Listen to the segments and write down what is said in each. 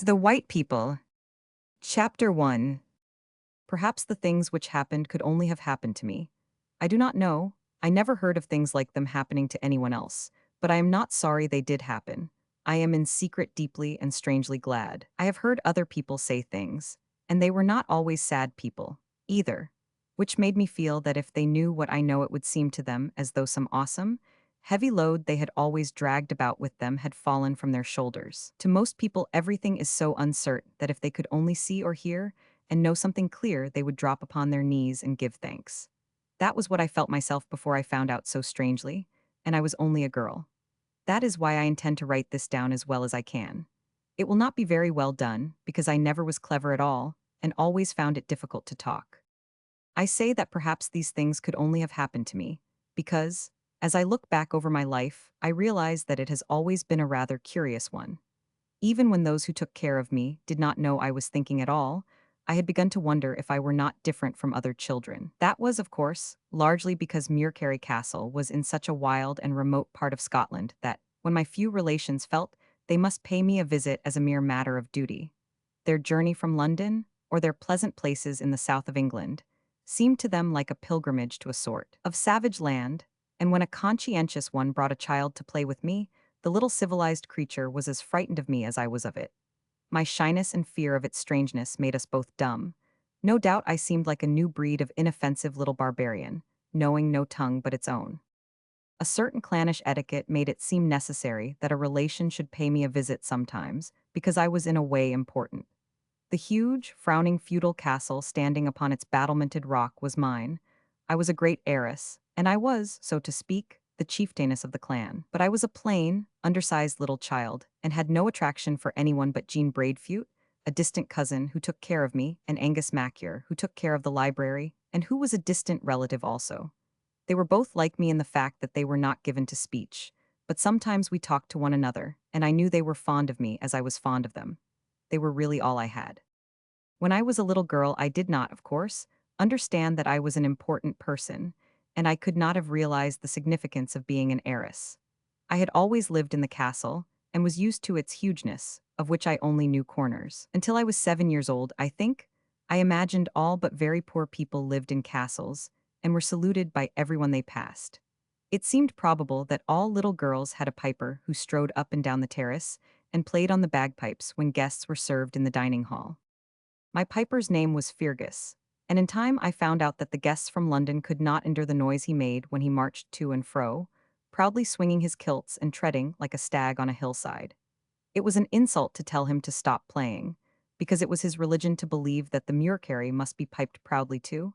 The White People. Chapter 1. Perhaps the things which happened could only have happened to me. I do not know. I never heard of things like them happening to anyone else, but I am not sorry they did happen. I am in secret deeply and strangely glad. I have heard other people say things, and they were not always sad people, either, which made me feel that if they knew what I know it would seem to them as though some awesome, heavy load they had always dragged about with them had fallen from their shoulders. To most people, everything is so uncertain that if they could only see or hear and know something clear, they would drop upon their knees and give thanks. That was what I felt myself before I found out so strangely, and I was only a girl. That is why I intend to write this down as well as I can. It will not be very well done, because I never was clever at all, and always found it difficult to talk. I say that perhaps these things could only have happened to me, because, as I look back over my life, I realize that it has always been a rather curious one. Even when those who took care of me did not know I was thinking at all, I had begun to wonder if I were not different from other children. That was, of course, largely because Muircarry Castle was in such a wild and remote part of Scotland that, when my few relations felt they must pay me a visit as a mere matter of duty, their journey from London, or their pleasant places in the south of England, seemed to them like a pilgrimage to a sort of savage land, and when a conscientious one brought a child to play with me, the little civilized creature was as frightened of me as I was of it. My shyness and fear of its strangeness made us both dumb. No doubt I seemed like a new breed of inoffensive little barbarian, knowing no tongue but its own. A certain clannish etiquette made it seem necessary that a relation should pay me a visit sometimes, because I was in a way important. The huge, frowning feudal castle standing upon its battlemented rock was mine. I was a great heiress, and I was, so to speak, the chieftainess of the clan. But I was a plain, undersized little child, and had no attraction for anyone but Jean Braidfute, a distant cousin who took care of me, and Angus Macier, who took care of the library, and who was a distant relative also. They were both like me in the fact that they were not given to speech, but sometimes we talked to one another, and I knew they were fond of me as I was fond of them. They were really all I had. When I was a little girl, I did not, of course, understand that I was an important person, and I could not have realized the significance of being an heiress. I had always lived in the castle, and was used to its hugeness, of which I only knew corners. Until I was 7 years old, I think, I imagined all but very poor people lived in castles, and were saluted by everyone they passed. It seemed probable that all little girls had a piper who strode up and down the terrace, and played on the bagpipes when guests were served in the dining hall. My piper's name was Fergus, and in time I found out that the guests from London could not endure the noise he made when he marched to and fro, proudly swinging his kilts and treading like a stag on a hillside. It was an insult to tell him to stop playing, because it was his religion to believe that the Muircarry must be piped proudly too,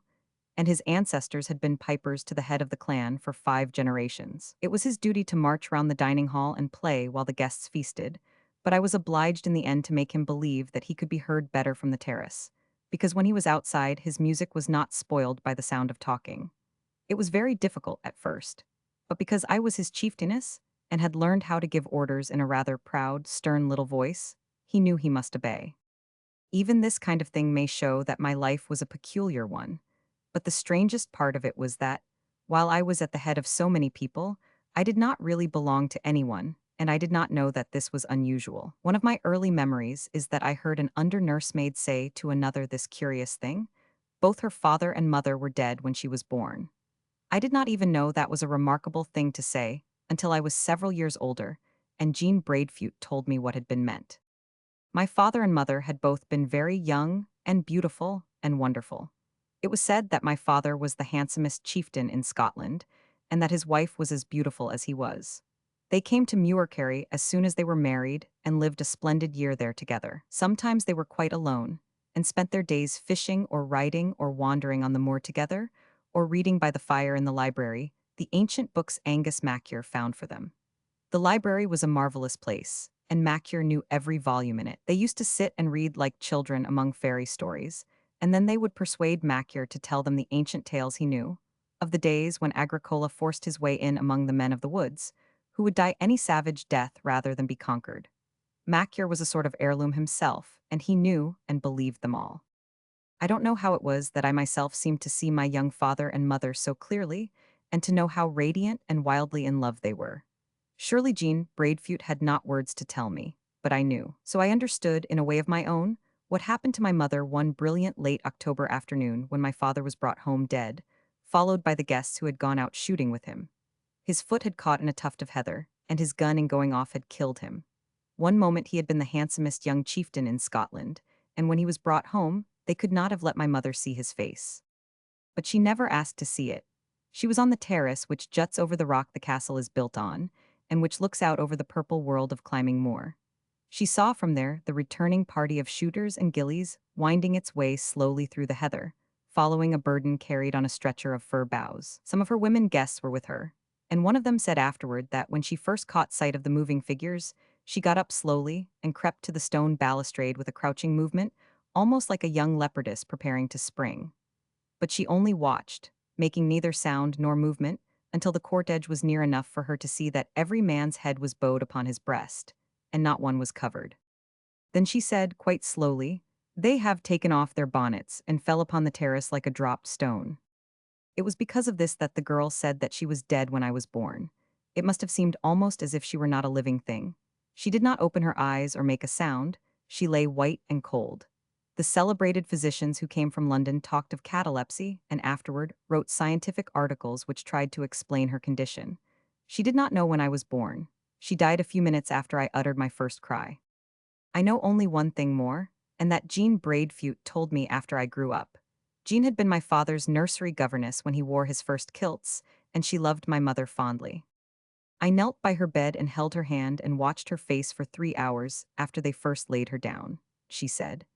and his ancestors had been pipers to the head of the clan for 5 generations. It was his duty to march round the dining hall and play while the guests feasted, but I was obliged in the end to make him believe that he could be heard better from the terrace, because when he was outside, his music was not spoiled by the sound of talking. It was very difficult at first, but because I was his chieftainess, and had learned how to give orders in a rather proud, stern little voice, he knew he must obey. Even this kind of thing may show that my life was a peculiar one, but the strangest part of it was that, while I was at the head of so many people, I did not really belong to anyone, and I did not know that this was unusual. One of my early memories is that I heard an under-nursemaid say to another this curious thing: both her father and mother were dead when she was born. I did not even know that was a remarkable thing to say until I was several years older, and Jean Braidfute told me what had been meant. My father and mother had both been very young and beautiful and wonderful. It was said that my father was the handsomest chieftain in Scotland, and that his wife was as beautiful as he was. They came to Muircarry as soon as they were married and lived a splendid year there together. Sometimes they were quite alone, and spent their days fishing or riding or wandering on the moor together, or reading by the fire in the library, the ancient books Angus Macier found for them. The library was a marvelous place, and Macier knew every volume in it. They used to sit and read like children among fairy stories, and then they would persuade Macier to tell them the ancient tales he knew, of the days when Agricola forced his way in among the men of the woods, who would die any savage death rather than be conquered. Macier was a sort of heirloom himself, and he knew and believed them all. I don't know how it was that I myself seemed to see my young father and mother so clearly, and to know how radiant and wildly in love they were. Surely Jean Braidfute had not words to tell me, but I knew. So I understood, in a way of my own, what happened to my mother one brilliant late October afternoon when my father was brought home dead, followed by the guests who had gone out shooting with him. His foot had caught in a tuft of heather, and his gun in going off had killed him. One moment he had been the handsomest young chieftain in Scotland, and when he was brought home, they could not have let my mother see his face. But she never asked to see it. She was on the terrace which juts over the rock the castle is built on, and which looks out over the purple world of climbing moor. She saw from there the returning party of shooters and gillies winding its way slowly through the heather, following a burden carried on a stretcher of fir boughs. Some of her women guests were with her, and one of them said afterward that when she first caught sight of the moving figures, she got up slowly and crept to the stone balustrade with a crouching movement, almost like a young leopardess preparing to spring. But she only watched, making neither sound nor movement, until the court edge was near enough for her to see that every man's head was bowed upon his breast, and not one was covered. Then she said, quite slowly, "They have taken off their bonnets," and fell upon the terrace like a dropped stone. It was because of this that the girl said that she was dead when I was born. It must have seemed almost as if she were not a living thing. She did not open her eyes or make a sound. She lay white and cold. The celebrated physicians who came from London talked of catalepsy and afterward wrote scientific articles which tried to explain her condition. She did not know when I was born. She died a few minutes after I uttered my first cry. I know only one thing more, and that Jean Braidfute told me after I grew up. Jean had been my father's nursery governess when he wore his first kilts, and she loved my mother fondly. I knelt by her bed and held her hand and watched her face for 3 hours after they first laid her down, she said.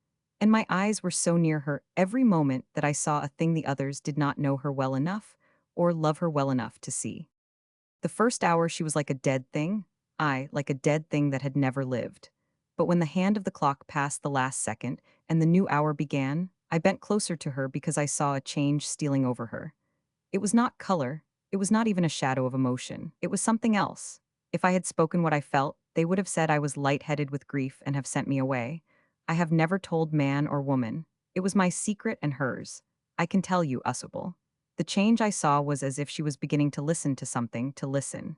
And my eyes were so near her every moment that I saw a thing the others did not know her well enough or love her well enough to see. The first hour she was like a dead thing, I like a dead thing that had never lived. But when the hand of the clock passed the last second and the new hour began, I bent closer to her because I saw a change stealing over her. It was not color, it was not even a shadow of emotion. It was something else. If I had spoken what I felt, they would have said I was lightheaded with grief and have sent me away. I have never told man or woman. It was my secret and hers. I can tell you, Usable. The change I saw was as if she was beginning to listen to something, to listen.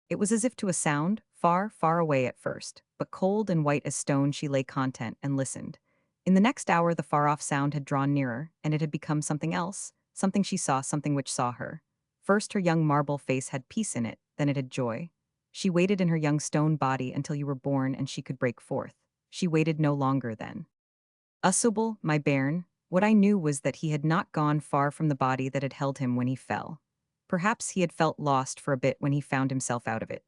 It was as if to a sound, far, far away at first, but cold and white as stone she lay content and listened. In the next hour the far-off sound had drawn nearer, and it had become something else, something she saw, something which saw her. First her young marble face had peace in it, then it had joy. She waited in her young stone body until you were born and she could break forth. She waited no longer then. Usable, my bairn, what I knew was that he had not gone far from the body that had held him when he fell. Perhaps he had felt lost for a bit when he found himself out of it.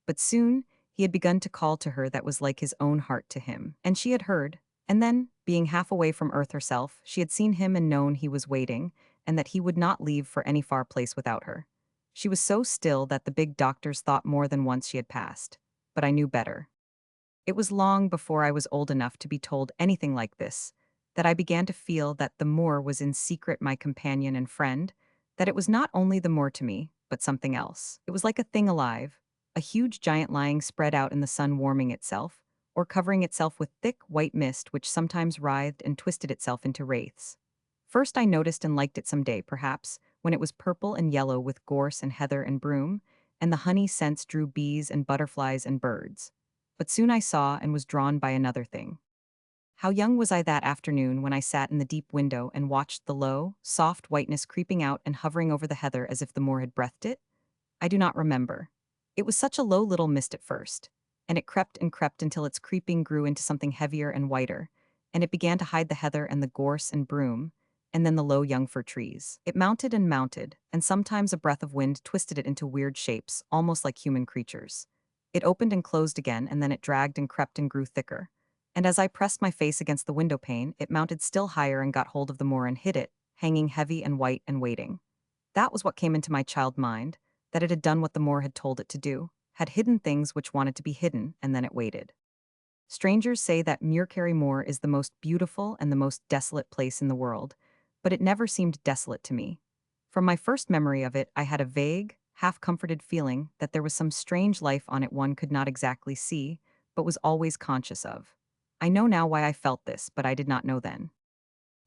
But soon, he had begun to call to her that was like his own heart to him. And she had heard, and then, being half away from earth herself, she had seen him and known he was waiting, and that he would not leave for any far place without her. She was so still that the big doctors thought more than once she had passed. But I knew better. It was long before I was old enough to be told anything like this, that I began to feel that the moor was in secret my companion and friend, that it was not only the moor to me, but something else. It was like a thing alive, a huge giant lying spread out in the sun warming itself, or covering itself with thick white mist which sometimes writhed and twisted itself into wraiths. First I noticed and liked it some day, perhaps, when it was purple and yellow with gorse and heather and broom, and the honey scents drew bees and butterflies and birds. But soon I saw and was drawn by another thing. How young was I that afternoon when I sat in the deep window and watched the low, soft whiteness creeping out and hovering over the heather as if the moor had breathed it? I do not remember. It was such a low little mist at first, and it crept until its creeping grew into something heavier and whiter, and it began to hide the heather and the gorse and broom, and then the low young fir trees. It mounted, and sometimes a breath of wind twisted it into weird shapes, almost like human creatures. It opened and closed again, and then it dragged and crept and grew thicker. And as I pressed my face against the window pane, it mounted still higher and got hold of the moor and hid it, hanging heavy and white and waiting. That was what came into my child mind, that it had done what the moor had told it to do, had hidden things which wanted to be hidden, and then it waited. Strangers say that Muircarry Moor is the most beautiful and the most desolate place in the world, but it never seemed desolate to me. From my first memory of it, I had a vague, half-comforted feeling that there was some strange life on it one could not exactly see, but was always conscious of. I know now why I felt this, but I did not know then.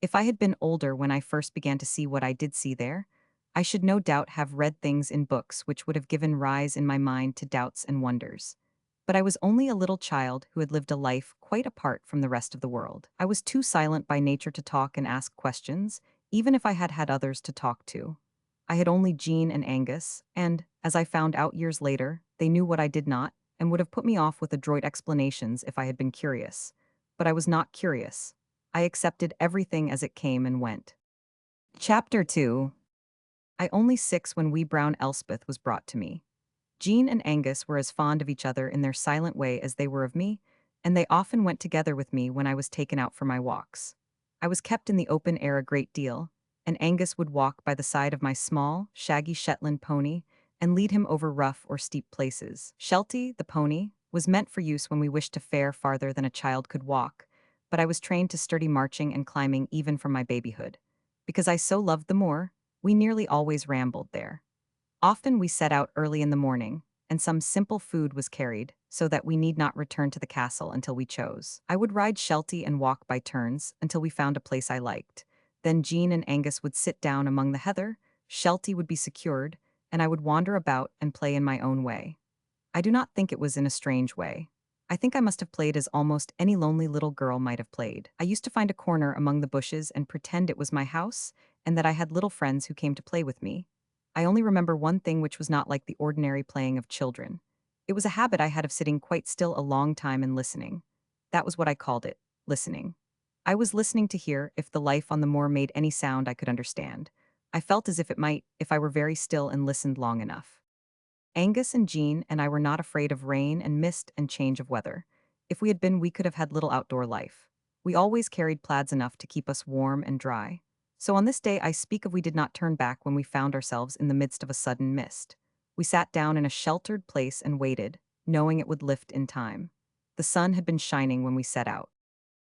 If I had been older when I first began to see what I did see there, I should no doubt have read things in books which would have given rise in my mind to doubts and wonders. But I was only a little child who had lived a life quite apart from the rest of the world. I was too silent by nature to talk and ask questions, even if I had had others to talk to. I had only Jean and Angus, and, as I found out years later, they knew what I did not, and would have put me off with adroit explanations if I had been curious. But I was not curious. I accepted everything as it came and went. Chapter 2. I only 6 when wee brown Elspeth was brought to me. Jean and Angus were as fond of each other in their silent way as they were of me, and they often went together with me when I was taken out for my walks. I was kept in the open air a great deal, and Angus would walk by the side of my small, shaggy Shetland pony and lead him over rough or steep places. Sheltie, the pony, was meant for use when we wished to fare farther than a child could walk, but I was trained to sturdy marching and climbing even from my babyhood. Because I so loved the moor, we nearly always rambled there. Often we set out early in the morning, and some simple food was carried, so that we need not return to the castle until we chose. I would ride Sheltie and walk by turns until we found a place I liked. Then Jean and Angus would sit down among the heather, Sheltie would be secured, and I would wander about and play in my own way. I do not think it was in a strange way. I think I must have played as almost any lonely little girl might have played. I used to find a corner among the bushes and pretend it was my house, and that I had little friends who came to play with me. I only remember one thing which was not like the ordinary playing of children. It was a habit I had of sitting quite still a long time and listening. That was what I called it, listening. I was listening to hear if the life on the moor made any sound I could understand. I felt as if it might, if I were very still and listened long enough. Angus and Jean and I were not afraid of rain and mist and change of weather. If we had been, we could have had little outdoor life. We always carried plaids enough to keep us warm and dry. So on this day I speak of, we did not turn back when we found ourselves in the midst of a sudden mist. We sat down in a sheltered place and waited, knowing it would lift in time. The sun had been shining when we set out.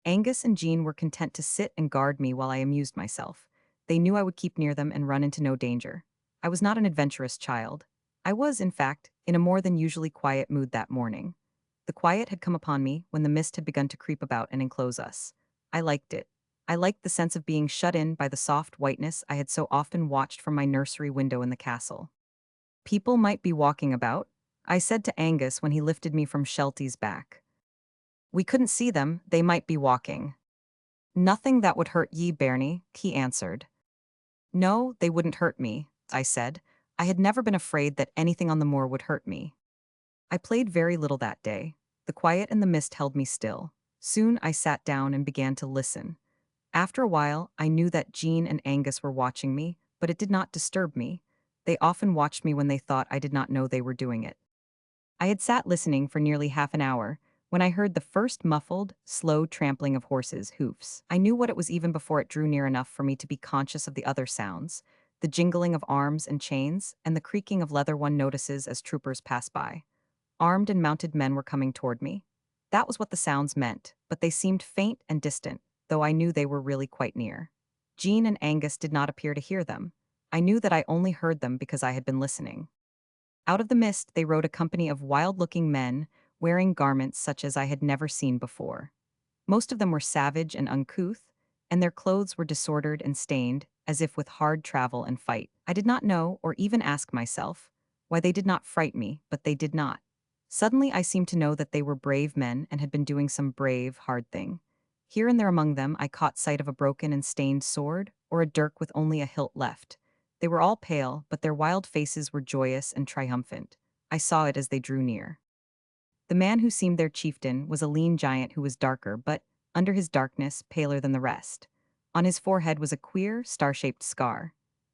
Angus and Jean were content to sit and guard me while I amused myself. They knew I would keep near them and run into no danger. I was not an adventurous child. I was, in fact, in a more than usually quiet mood that morning. The quiet had come upon me when the mist had begun to creep about and enclose us. I liked it. I liked the sense of being shut in by the soft whiteness I had so often watched from my nursery window in the castle. People might be walking about, I said to Angus when he lifted me from Sheltie's back. We couldn't see them, they might be walking. Nothing that would hurt ye, Bernie, he answered. No, they wouldn't hurt me, I said. I had never been afraid that anything on the moor would hurt me. I played very little that day. The quiet and the mist held me still. Soon I sat down and began to listen. After a while, I knew that Jean and Angus were watching me, but it did not disturb me. They often watched me when they thought I did not know they were doing it. I had sat listening for nearly half an hour when I heard the first muffled, slow trampling of horses' hoofs. I knew what it was even before it drew near enough for me to be conscious of the other sounds, the jingling of arms and chains, and the creaking of leather one notices as troopers pass by. Armed and mounted men were coming toward me. That was what the sounds meant, but they seemed faint and distant, though I knew they were really quite near. Jean and Angus did not appear to hear them. I knew that I only heard them because I had been listening. Out of the mist they rode a company of wild-looking men, wearing garments such as I had never seen before. Most of them were savage and uncouth, and their clothes were disordered and stained, as if with hard travel and fight. I did not know, or even ask myself, why they did not fright me, but they did not. Suddenly I seemed to know that they were brave men and had been doing some brave, hard thing. Here and there among them I caught sight of a broken and stained sword, or a dirk with only a hilt left. They were all pale, but their wild faces were joyous and triumphant. I saw it as they drew near. The man who seemed their chieftain was a lean giant who was darker, but, under his darkness, paler than the rest. On his forehead was a queer, star-shaped scar.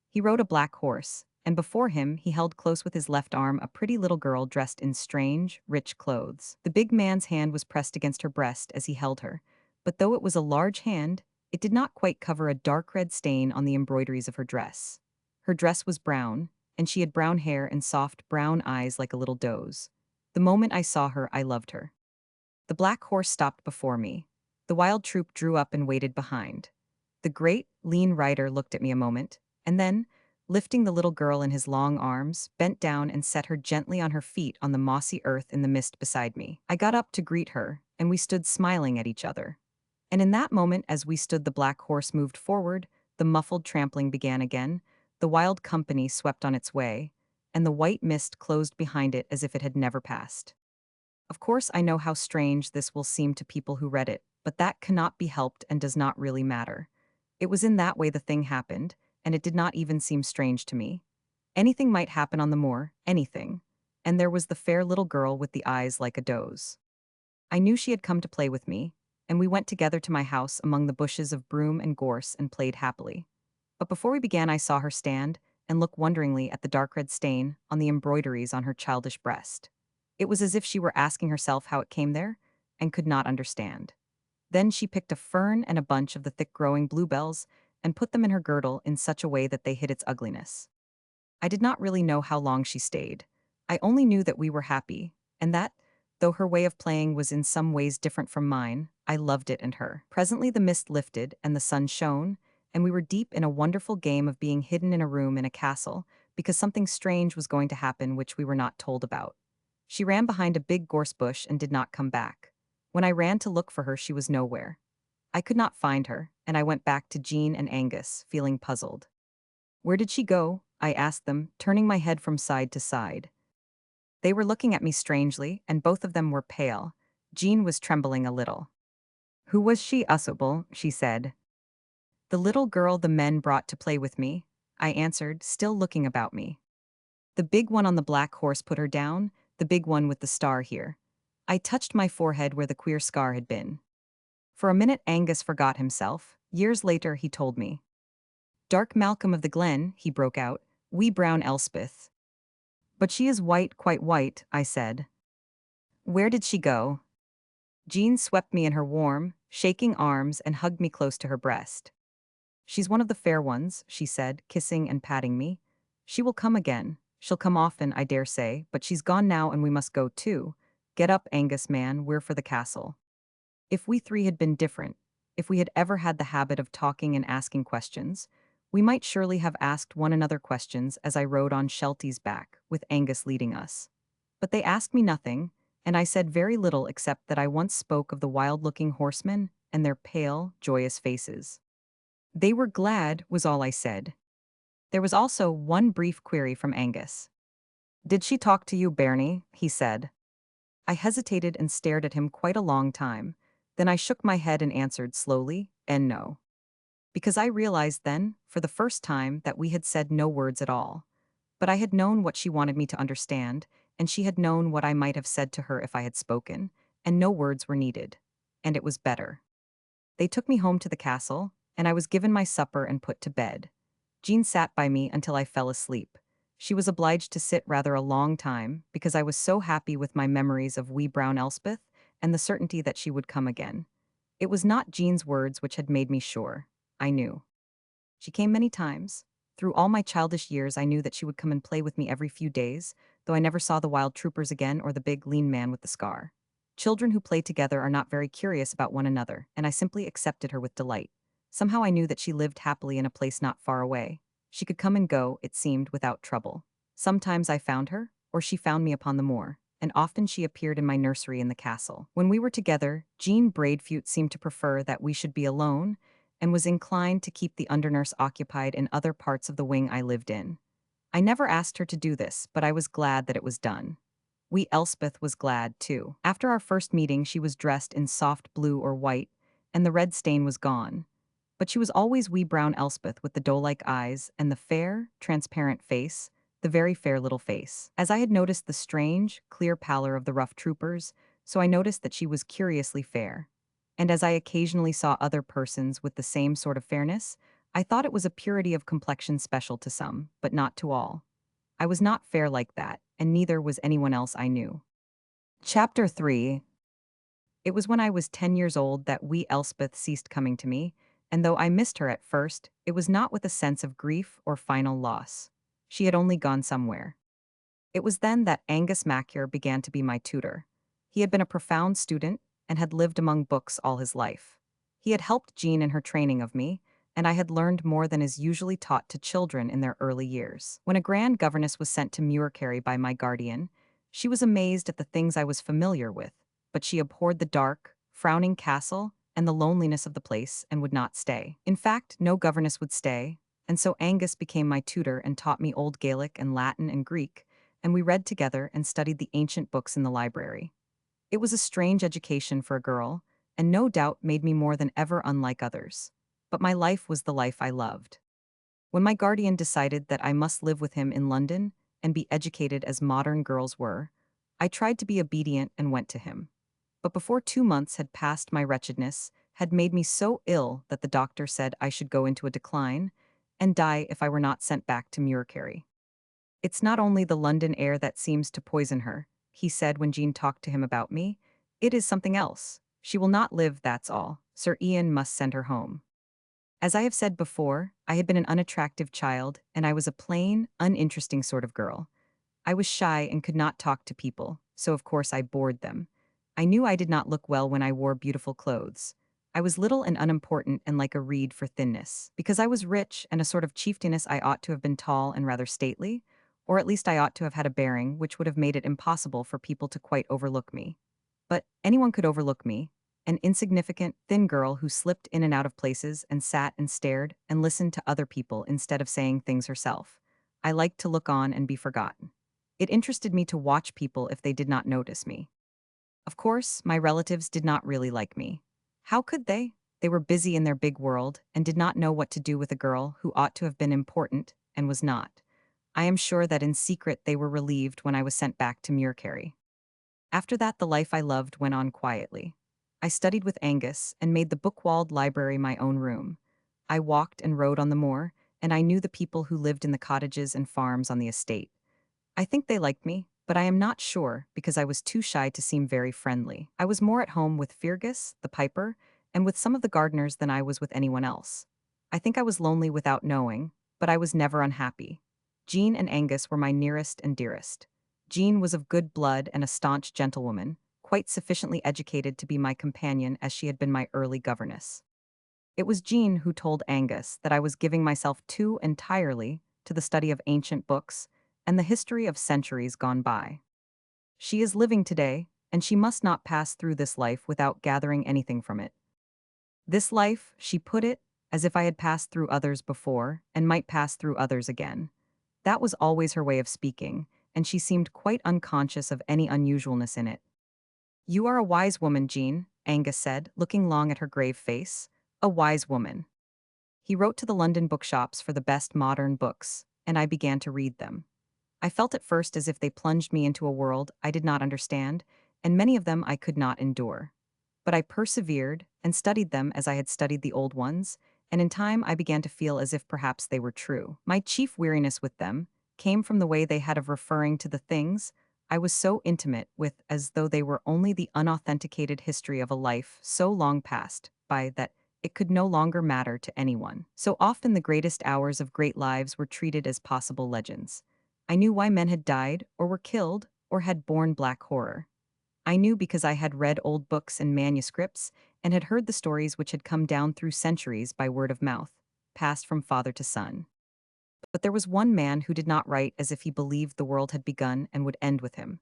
He rode a black horse, and before him he held close with his left arm a pretty little girl dressed in strange, rich clothes. The big man's hand was pressed against her breast as he held her, but though it was a large hand, it did not quite cover a dark red stain on the embroideries of her dress. Her dress was brown, and she had brown hair and soft brown eyes like a little doe's. The moment I saw her, I loved her. The black horse stopped before me. The wild troop drew up and waited behind. The great, lean rider looked at me a moment, and then, lifting the little girl in his long arms, bent down and set her gently on her feet on the mossy earth in the mist beside me. I got up to greet her, and we stood smiling at each other. And in that moment, as we stood, the black horse moved forward, the muffled trampling began again, the wild company swept on its way, and the white mist closed behind it as if it had never passed. Of course, I know how strange this will seem to people who read it, but that cannot be helped and does not really matter. It was in that way the thing happened, and it did not even seem strange to me. Anything might happen on the moor, anything. And there was the fair little girl with the eyes like a doe's. I knew she had come to play with me, and we went together to my house among the bushes of broom and gorse and played happily. But before we began, I saw her stand and look wonderingly at the dark red stain on the embroideries on her childish breast. It was as if she were asking herself how it came there and could not understand. Then she picked a fern and a bunch of the thick-growing bluebells and put them in her girdle in such a way that they hid its ugliness. I did not really know how long she stayed. I only knew that we were happy, and that, though her way of playing was in some ways different from mine, I loved it and her. Presently the mist lifted and the sun shone, and we were deep in a wonderful game of being hidden in a room in a castle because something strange was going to happen which we were not told about. She ran behind a big gorse bush and did not come back. When I ran to look for her, she was nowhere. I could not find her, and I went back to Jean and Angus, feeling puzzled. Where did she go? I asked them, turning my head from side to side. They were looking at me strangely, and both of them were pale. Jean was trembling a little. Who was she, Usable? She said. The little girl the men brought to play with me, I answered, still looking about me. The big one on the black horse put her down, the big one with the star here. I touched my forehead where the queer scar had been. For a minute Angus forgot himself. Years later he told me. Dark Malcolm of the Glen, he broke out, wee brown Elspeth. But she is white, quite white, I said. Where did she go? Jean swept me in her warm, shaking arms and hugged me close to her breast. She's one of the fair ones, she said, kissing and patting me. She will come again. She'll come often, I dare say, but she's gone now and we must go too. Get up, Angus, man, we're for the castle. If we three had been different, if we had ever had the habit of talking and asking questions, we might surely have asked one another questions as I rode on Shelty's back, with Angus leading us. But they asked me nothing, and I said very little except that I once spoke of the wild-looking horsemen and their pale, joyous faces. They were glad, was all I said. There was also one brief query from Angus. Did she talk to you, Bernie? He said. I hesitated and stared at him quite a long time. Then I shook my head and answered slowly, and no. Because I realized then, for the first time, that we had said no words at all. But I had known what she wanted me to understand, and she had known what I might have said to her if I had spoken, and no words were needed. And it was better. They took me home to the castle, and I was given my supper and put to bed. Jean sat by me until I fell asleep. She was obliged to sit rather a long time, because I was so happy with my memories of wee brown Elspeth, and the certainty that she would come again. It was not Jean's words which had made me sure. I knew. She came many times. Through all my childish years I knew that she would come and play with me every few days, though I never saw the wild troopers again or the big, lean man with the scar. Children who play together are not very curious about one another, and I simply accepted her with delight. Somehow I knew that she lived happily in a place not far away. She could come and go, it seemed, without trouble. Sometimes I found her, or she found me upon the moor, and often she appeared in my nursery in the castle. When we were together, Jean Braidfute seemed to prefer that we should be alone, and was inclined to keep the undernurse occupied in other parts of the wing I lived in. I never asked her to do this, but I was glad that it was done. Wee Elspeth was glad, too. After our first meeting, she was dressed in soft blue or white, and the red stain was gone. But she was always wee brown Elspeth with the doe-like eyes and the fair, transparent face, the very fair little face. As I had noticed the strange, clear pallor of the rough troopers, so I noticed that she was curiously fair. And as I occasionally saw other persons with the same sort of fairness, I thought it was a purity of complexion special to some, but not to all. I was not fair like that, and neither was anyone else I knew. Chapter 3. It was when I was 10 years old that wee Elspeth ceased coming to me, and though I missed her at first, it was not with a sense of grief or final loss. She had only gone somewhere. It was then that Angus Macier began to be my tutor. He had been a profound student and had lived among books all his life. He had helped Jean in her training of me, and I had learned more than is usually taught to children in their early years. When a grand governess was sent to Muircarry by my guardian, she was amazed at the things I was familiar with, but she abhorred the dark, frowning castle and the loneliness of the place and would not stay. In fact, no governess would stay, and so Angus became my tutor and taught me Old Gaelic and Latin and Greek, and we read together and studied the ancient books in the library. It was a strange education for a girl, and no doubt made me more than ever unlike others. But my life was the life I loved. When my guardian decided that I must live with him in London and be educated as modern girls were, I tried to be obedient and went to him. But before 2 months had passed, my wretchedness had made me so ill that the doctor said I should go into a decline and die if I were not sent back to Muircarry. It's not only the London air that seems to poison her, he said when Jean talked to him about me. It is something else. She will not live, that's all. Sir Ian must send her home. As I have said before, I had been an unattractive child, and I was a plain, uninteresting sort of girl. I was shy and could not talk to people, so of course I bored them. I knew I did not look well when I wore beautiful clothes. I was little and unimportant and like a reed for thinness. Because I was rich and a sort of chieftainess, I ought to have been tall and rather stately, or at least I ought to have had a bearing which would have made it impossible for people to quite overlook me. But anyone could overlook me, an insignificant, thin girl who slipped in and out of places and sat and stared and listened to other people instead of saying things herself. I liked to look on and be forgotten. It interested me to watch people if they did not notice me. Of course, my relatives did not really like me. How could they? They were busy in their big world and did not know what to do with a girl who ought to have been important and was not. I am sure that in secret they were relieved when I was sent back to Muircarry. After that, the life I loved went on quietly. I studied with Angus and made the book-walled library my own room. I walked and rode on the moor, and I knew the people who lived in the cottages and farms on the estate. I think they liked me, but I am not sure because I was too shy to seem very friendly. I was more at home with Fergus, the piper, and with some of the gardeners than I was with anyone else. I think I was lonely without knowing, but I was never unhappy. Jean and Angus were my nearest and dearest. Jean was of good blood and a staunch gentlewoman, quite sufficiently educated to be my companion as she had been my early governess. It was Jean who told Angus that I was giving myself too entirely to the study of ancient books and the history of centuries gone by. She is living today, and she must not pass through this life without gathering anything from it. This life, she put it, as if I had passed through others before and might pass through others again. That was always her way of speaking, and she seemed quite unconscious of any unusualness in it. You are a wise woman, Jean, Angus said, looking long at her grave face. A wise woman. He wrote to the London bookshops for the best modern books, and I began to read them. I felt at first as if they plunged me into a world I did not understand, and many of them I could not endure. But I persevered and studied them as I had studied the old ones, and in time I began to feel as if perhaps they were true. My chief weariness with them came from the way they had of referring to the things I was so intimate with as though they were only the unauthenticated history of a life so long past by that it could no longer matter to anyone. So often the greatest hours of great lives were treated as possible legends. I knew why men had died, or were killed, or had borne black horror. I knew because I had read old books and manuscripts, and had heard the stories which had come down through centuries by word of mouth, passed from father to son. But there was one man who did not write as if he believed the world had begun and would end with him.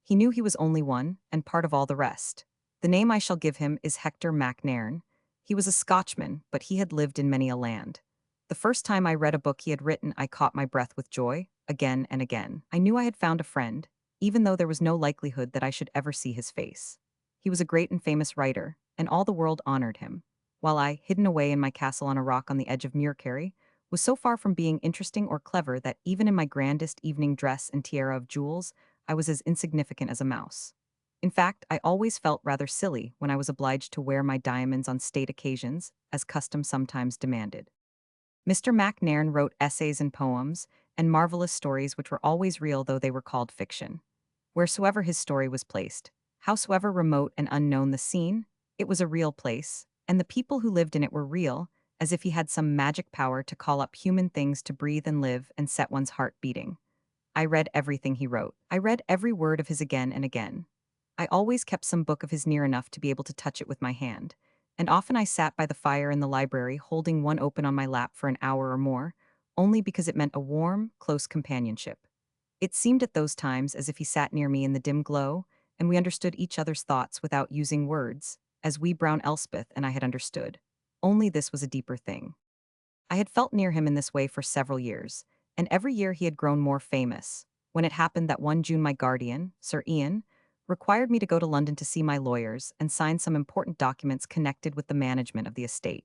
He knew he was only one, and part of all the rest. The name I shall give him is Hector MacNairn. He was a Scotchman, but he had lived in many a land. The first time I read a book he had written, I caught my breath with joy, again and again. I knew I had found a friend, even though there was no likelihood that I should ever see his face. He was a great and famous writer, and all the world honored him, while I, hidden away in my castle on a rock on the edge of Muircarry, was so far from being interesting or clever that even in my grandest evening dress and tiara of jewels, I was as insignificant as a mouse. In fact, I always felt rather silly when I was obliged to wear my diamonds on state occasions, as custom sometimes demanded. Mr. MacNairn wrote essays and poems, and marvelous stories which were always real though they were called fiction. Wheresoever his story was placed, howsoever remote and unknown the scene, it was a real place, and the people who lived in it were real, as if he had some magic power to call up human things to breathe and live and set one's heart beating. I read everything he wrote. I read every word of his again and again. I always kept some book of his near enough to be able to touch it with my hand, and often I sat by the fire in the library holding one open on my lap for an hour or more, only because it meant a warm, close companionship. It seemed at those times as if he sat near me in the dim glow, and we understood each other's thoughts without using words, as we Brown Elspeth and I had understood. Only this was a deeper thing. I had felt near him in this way for several years, and every year he had grown more famous, when it happened that one June my guardian, Sir Ian, required me to go to London to see my lawyers and sign some important documents connected with the management of the estate.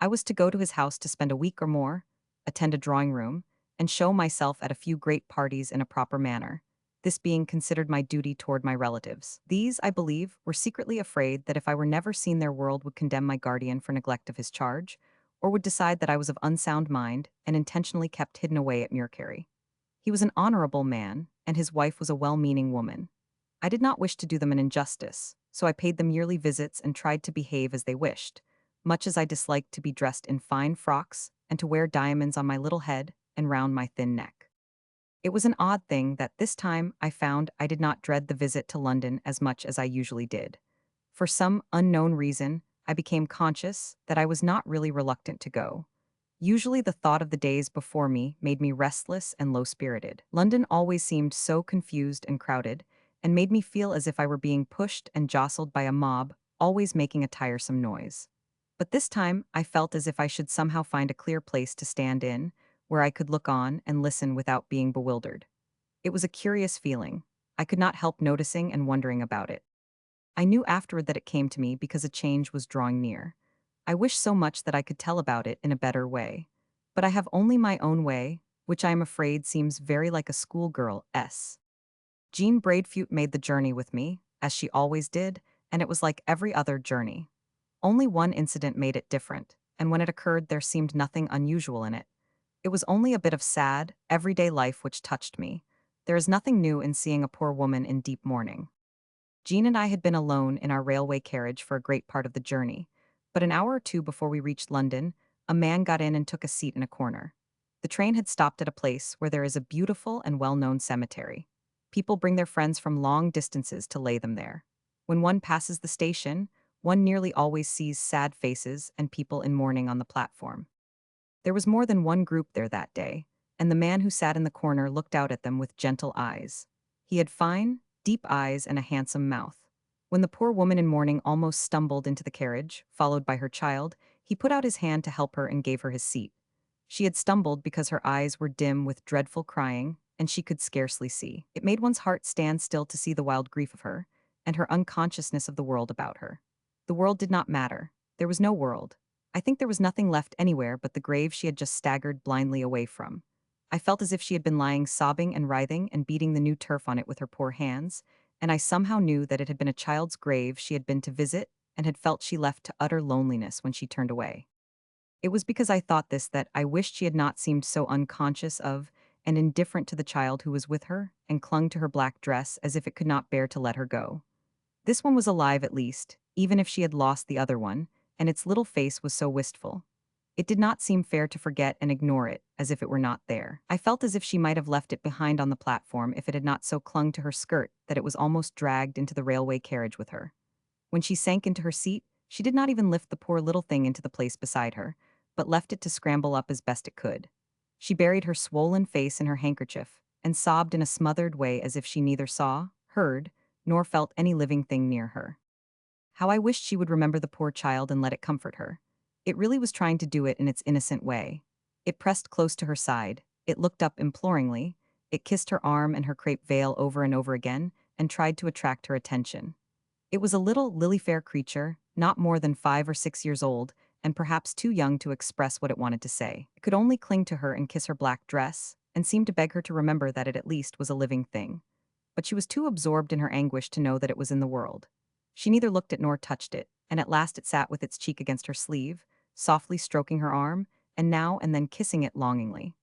I was to go to his house to spend a week or more, attend a drawing room, and show myself at a few great parties in a proper manner, this being considered my duty toward my relatives. These, I believe, were secretly afraid that if I were never seen their world would condemn my guardian for neglect of his charge, or would decide that I was of unsound mind and intentionally kept hidden away at Muircarry. He was an honorable man, and his wife was a well-meaning woman. I did not wish to do them an injustice, so I paid them yearly visits and tried to behave as they wished, much as I disliked to be dressed in fine frocks and to wear diamonds on my little head and round my thin neck. It was an odd thing that this time I found I did not dread the visit to London as much as I usually did. For some unknown reason, I became conscious that I was not really reluctant to go. Usually the thought of the days before me made me restless and low-spirited. London always seemed so confused and crowded, and made me feel as if I were being pushed and jostled by a mob, always making a tiresome noise. But this time I felt as if I should somehow find a clear place to stand in, where I could look on and listen without being bewildered. It was a curious feeling. I could not help noticing and wondering about it. I knew afterward that it came to me because a change was drawing near. I wish so much that I could tell about it in a better way. But I have only my own way, which I am afraid seems very like a schoolgirl's. Jean Braidfute made the journey with me, as she always did, and it was like every other journey. Only one incident made it different, and when it occurred there seemed nothing unusual in it. It was only a bit of sad, everyday life which touched me. There is nothing new in seeing a poor woman in deep mourning. Jean and I had been alone in our railway carriage for a great part of the journey, but an hour or two before we reached London, a man got in and took a seat in a corner. The train had stopped at a place where there is a beautiful and well-known cemetery. People bring their friends from long distances to lay them there. When one passes the station, one nearly always sees sad faces and people in mourning on the platform. There was more than one group there that day, and the man who sat in the corner looked out at them with gentle eyes. He had fine, deep eyes and a handsome mouth. When the poor woman in mourning almost stumbled into the carriage, followed by her child, he put out his hand to help her and gave her his seat. She had stumbled because her eyes were dim with dreadful crying, and she could scarcely see. It made one's heart stand still to see the wild grief of her, and her unconsciousness of the world about her. The world did not matter. There was no world. I think there was nothing left anywhere but the grave she had just staggered blindly away from. I felt as if she had been lying sobbing and writhing and beating the new turf on it with her poor hands, and I somehow knew that it had been a child's grave she had been to visit and had felt she left to utter loneliness when she turned away. It was because I thought this that I wished she had not seemed so unconscious of and indifferent to the child who was with her and clung to her black dress as if it could not bear to let her go. This one was alive at least, even if she had lost the other one, and its little face was so wistful. It did not seem fair to forget and ignore it, as if it were not there. I felt as if she might have left it behind on the platform if it had not so clung to her skirt that it was almost dragged into the railway carriage with her. When she sank into her seat, she did not even lift the poor little thing into the place beside her, but left it to scramble up as best it could. She buried her swollen face in her handkerchief, and sobbed in a smothered way as if she neither saw, heard, nor felt any living thing near her. How I wished she would remember the poor child and let it comfort her. It really was trying to do it in its innocent way. It pressed close to her side, it looked up imploringly, it kissed her arm and her crepe veil over and over again, and tried to attract her attention. It was a little lily-fair creature, not more than 5 or 6 years old, and perhaps too young to express what it wanted to say. It could only cling to her and kiss her black dress, and seem to beg her to remember that it at least was a living thing. But she was too absorbed in her anguish to know that it was in the world. She neither looked at nor touched it, and at last it sat with its cheek against her sleeve, softly stroking her arm, and now and then kissing it longingly.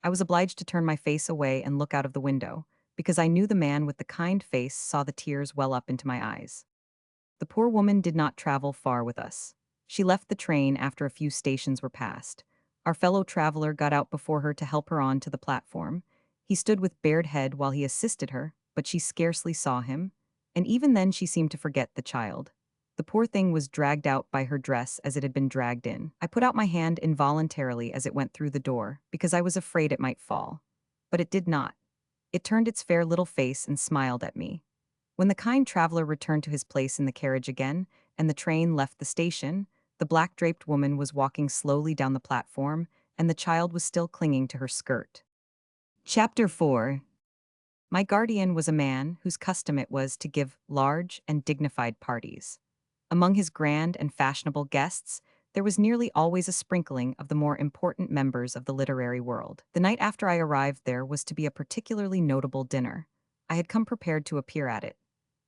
I was obliged to turn my face away and look out of the window, because I knew the man with the kind face saw the tears well up into my eyes. The poor woman did not travel far with us. She left the train after a few stations were passed. Our fellow traveler got out before her to help her on to the platform. He stood with bared head while he assisted her, but she scarcely saw him, and even then she seemed to forget the child. The poor thing was dragged out by her dress as it had been dragged in. I put out my hand involuntarily as it went through the door, because I was afraid it might fall. But it did not. It turned its fair little face and smiled at me. When the kind traveler returned to his place in the carriage again, and the train left the station, the black-draped woman was walking slowly down the platform, and the child was still clinging to her skirt. Chapter 4. My guardian was a man whose custom it was to give large and dignified parties. Among his grand and fashionable guests, there was nearly always a sprinkling of the more important members of the literary world. The night after I arrived there was to be a particularly notable dinner. I had come prepared to appear at it.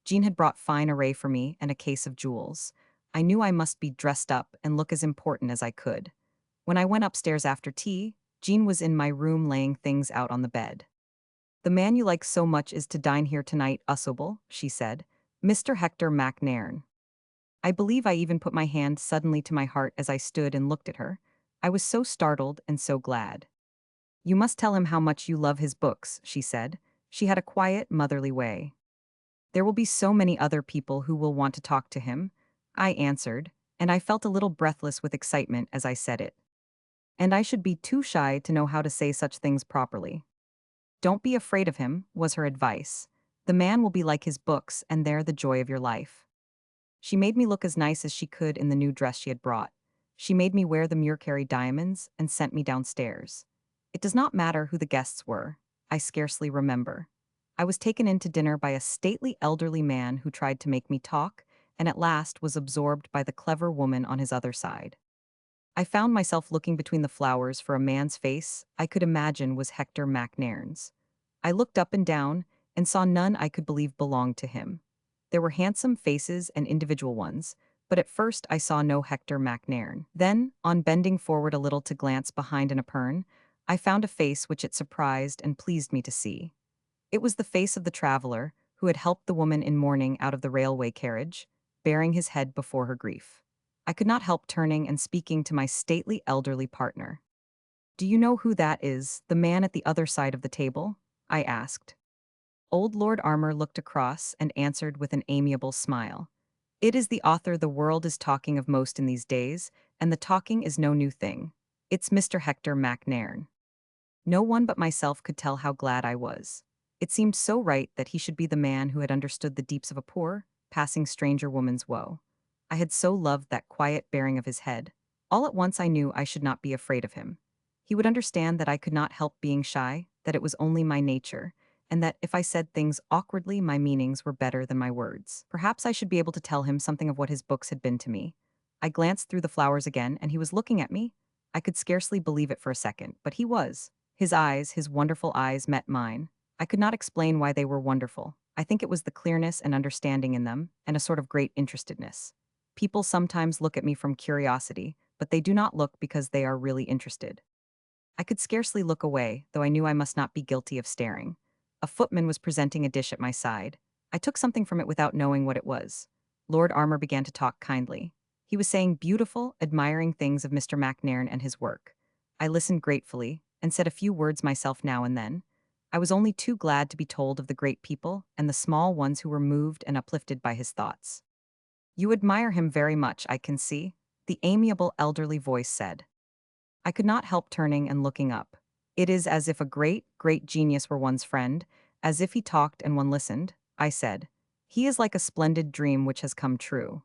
Jean had brought fine array for me and a case of jewels. I knew I must be dressed up and look as important as I could. When I went upstairs after tea, Jean was in my room laying things out on the bed. "The man you like so much is to dine here tonight, Usobel," she said. "Mr. Hector MacNairn." I believe I even put my hand suddenly to my heart as I stood and looked at her. I was so startled and so glad. "You must tell him how much you love his books," she said. She had a quiet, motherly way. "There will be so many other people who will want to talk to him," I answered, and I felt a little breathless with excitement as I said it. And I should be too shy to know how to say such things properly. "Don't be afraid of him," was her advice. "The man will be like his books, and they're the joy of your life." She made me look as nice as she could in the new dress she had brought. She made me wear the Muircherry diamonds and sent me downstairs. It does not matter who the guests were. I scarcely remember. I was taken in to dinner by a stately elderly man who tried to make me talk, and at last was absorbed by the clever woman on his other side. I found myself looking between the flowers for a man's face I could imagine was Hector MacNairn's. I looked up and down and saw none I could believe belonged to him. There were handsome faces and individual ones, but at first I saw no Hector MacNairn. Then, on bending forward a little to glance behind an apern, I found a face which it surprised and pleased me to see. It was the face of the traveler who had helped the woman in mourning out of the railway carriage, bearing his head before her grief. I could not help turning and speaking to my stately elderly partner. "Do you know who that is, the man at the other side of the table?" I asked. Old Lord Armor looked across and answered with an amiable smile. "It is the author the world is talking of most in these days, and the talking is no new thing. It's Mr. Hector MacNairn." No one but myself could tell how glad I was. It seemed so right that he should be the man who had understood the deeps of a poor, passing stranger woman's woe. I had so loved that quiet bearing of his head. All at once I knew I should not be afraid of him. He would understand that I could not help being shy, that it was only my nature, and that if I said things awkwardly, my meanings were better than my words. Perhaps I should be able to tell him something of what his books had been to me. I glanced through the flowers again, and he was looking at me. I could scarcely believe it for a second, but he was. His eyes, his wonderful eyes, met mine. I could not explain why they were wonderful. I think it was the clearness and understanding in them, and a sort of great interestedness. People sometimes look at me from curiosity, but they do not look because they are really interested. I could scarcely look away, though I knew I must not be guilty of staring. A footman was presenting a dish at my side. I took something from it without knowing what it was. Lord Armor began to talk kindly. He was saying beautiful, admiring things of Mr. MacNairn and his work. I listened gratefully, and said a few words myself now and then. I was only too glad to be told of the great people and the small ones who were moved and uplifted by his thoughts. "You admire him very much, I can see," the amiable elderly voice said. I could not help turning and looking up. "It is as if a great, great genius were one's friend, as if he talked and one listened," I said. "He is like a splendid dream which has come true."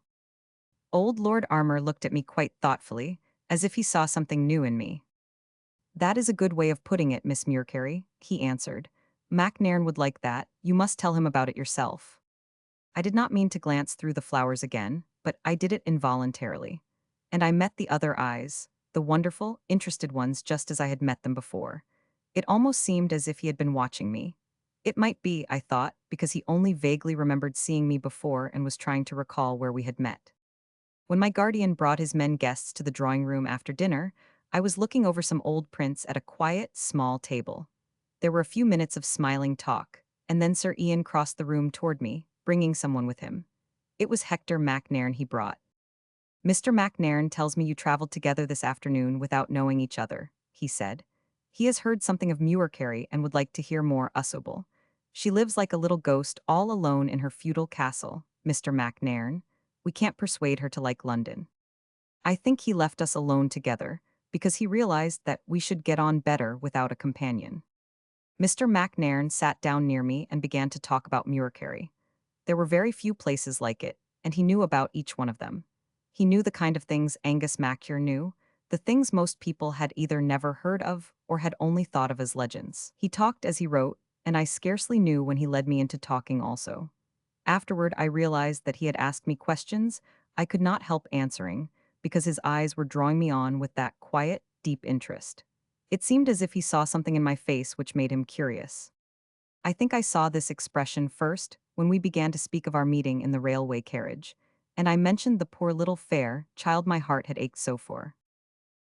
Old Lord Armor looked at me quite thoughtfully, as if he saw something new in me. "That is a good way of putting it, Miss Muircherry," he answered. "MacNairn would like that. You must tell him about it yourself." I did not mean to glance through the flowers again, but I did it involuntarily. And I met the other eyes, the wonderful, interested ones, just as I had met them before. It almost seemed as if he had been watching me. It might be, I thought, because he only vaguely remembered seeing me before and was trying to recall where we had met. When my guardian brought his men guests to the drawing room after dinner, I was looking over some old prints at a quiet, small table. There were a few minutes of smiling talk, and then Sir Ian crossed the room toward me, bringing someone with him. It was Hector MacNairn he brought. "Mr. MacNairn tells me you traveled together this afternoon without knowing each other," he said. "He has heard something of Muircherry and would like to hear more Usobel. She lives like a little ghost all alone in her feudal castle, Mr. MacNairn. We can't persuade her to like London. I think he left us alone together, because he realized that we should get on better without a companion." Mr. MacNairn sat down near me and began to talk about Muircherry. There were very few places like it, and he knew about each one of them. He knew the kind of things Angus MacIur knew, the things most people had either never heard of or had only thought of as legends. He talked as he wrote, and I scarcely knew when he led me into talking also. Afterward, I realized that he had asked me questions I could not help answering because his eyes were drawing me on with that quiet, deep interest. It seemed as if he saw something in my face which made him curious. I think I saw this expression first when we began to speak of our meeting in the railway carriage, and I mentioned the poor little fair child my heart had ached so for.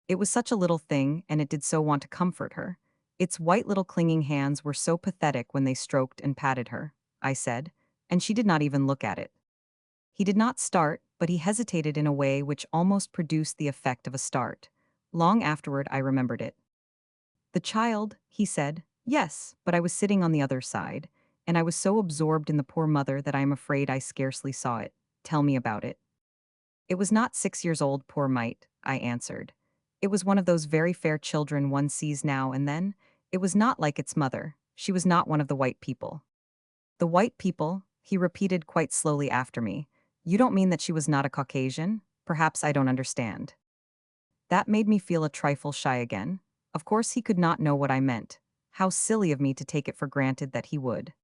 It was such a little thing, and it did so want to comfort her. Its white little clinging hands were so pathetic when they stroked and patted her, I said, and she did not even look at it. He did not start, but he hesitated in a way which almost produced the effect of a start. Long afterward, I remembered it. The child, he said, yes, but I was sitting on the other side, and I was so absorbed in the poor mother that I am afraid I scarcely saw it. Tell me about it. It was not 6 years old, poor mite, I answered. It was one of those very fair children one sees now and then. It was not like its mother. She was not one of the white people. The white people, he repeated quite slowly after me. You don't mean that she was not a Caucasian? Perhaps I don't understand. That made me feel a trifle shy again. Of course he could not know what I meant. How silly of me to take it for granted that he would.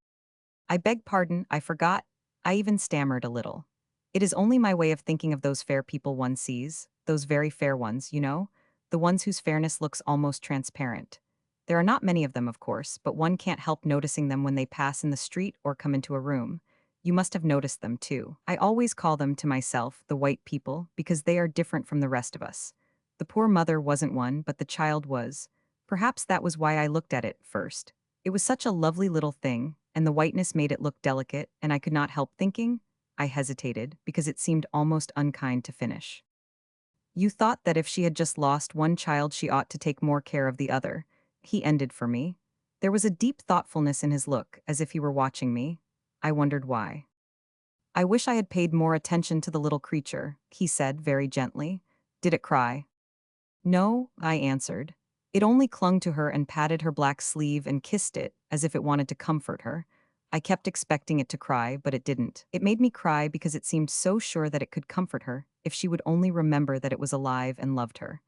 I beg pardon, I forgot. I even stammered a little. It is only my way of thinking of those fair people one sees, those very fair ones, you know? The ones whose fairness looks almost transparent. There are not many of them, of course, but one can't help noticing them when they pass in the street or come into a room. You must have noticed them, too. I always call them to myself, the white people, because they are different from the rest of us. The poor mother wasn't one, but the child was. Perhaps that was why I looked at it first. It was such a lovely little thing, and the whiteness made it look delicate, and I could not help thinking. I hesitated, because it seemed almost unkind to finish. You thought that if she had just lost one child, she ought to take more care of the other. He ended for me. There was a deep thoughtfulness in his look, as if he were watching me. I wondered why. I wish I had paid more attention to the little creature, he said very gently. Did it cry? No, I answered. It only clung to her and patted her black sleeve and kissed it, as if it wanted to comfort her. I kept expecting it to cry, but it didn't. It made me cry because it seemed so sure that it could comfort her, if she would only remember that it was alive and loved her.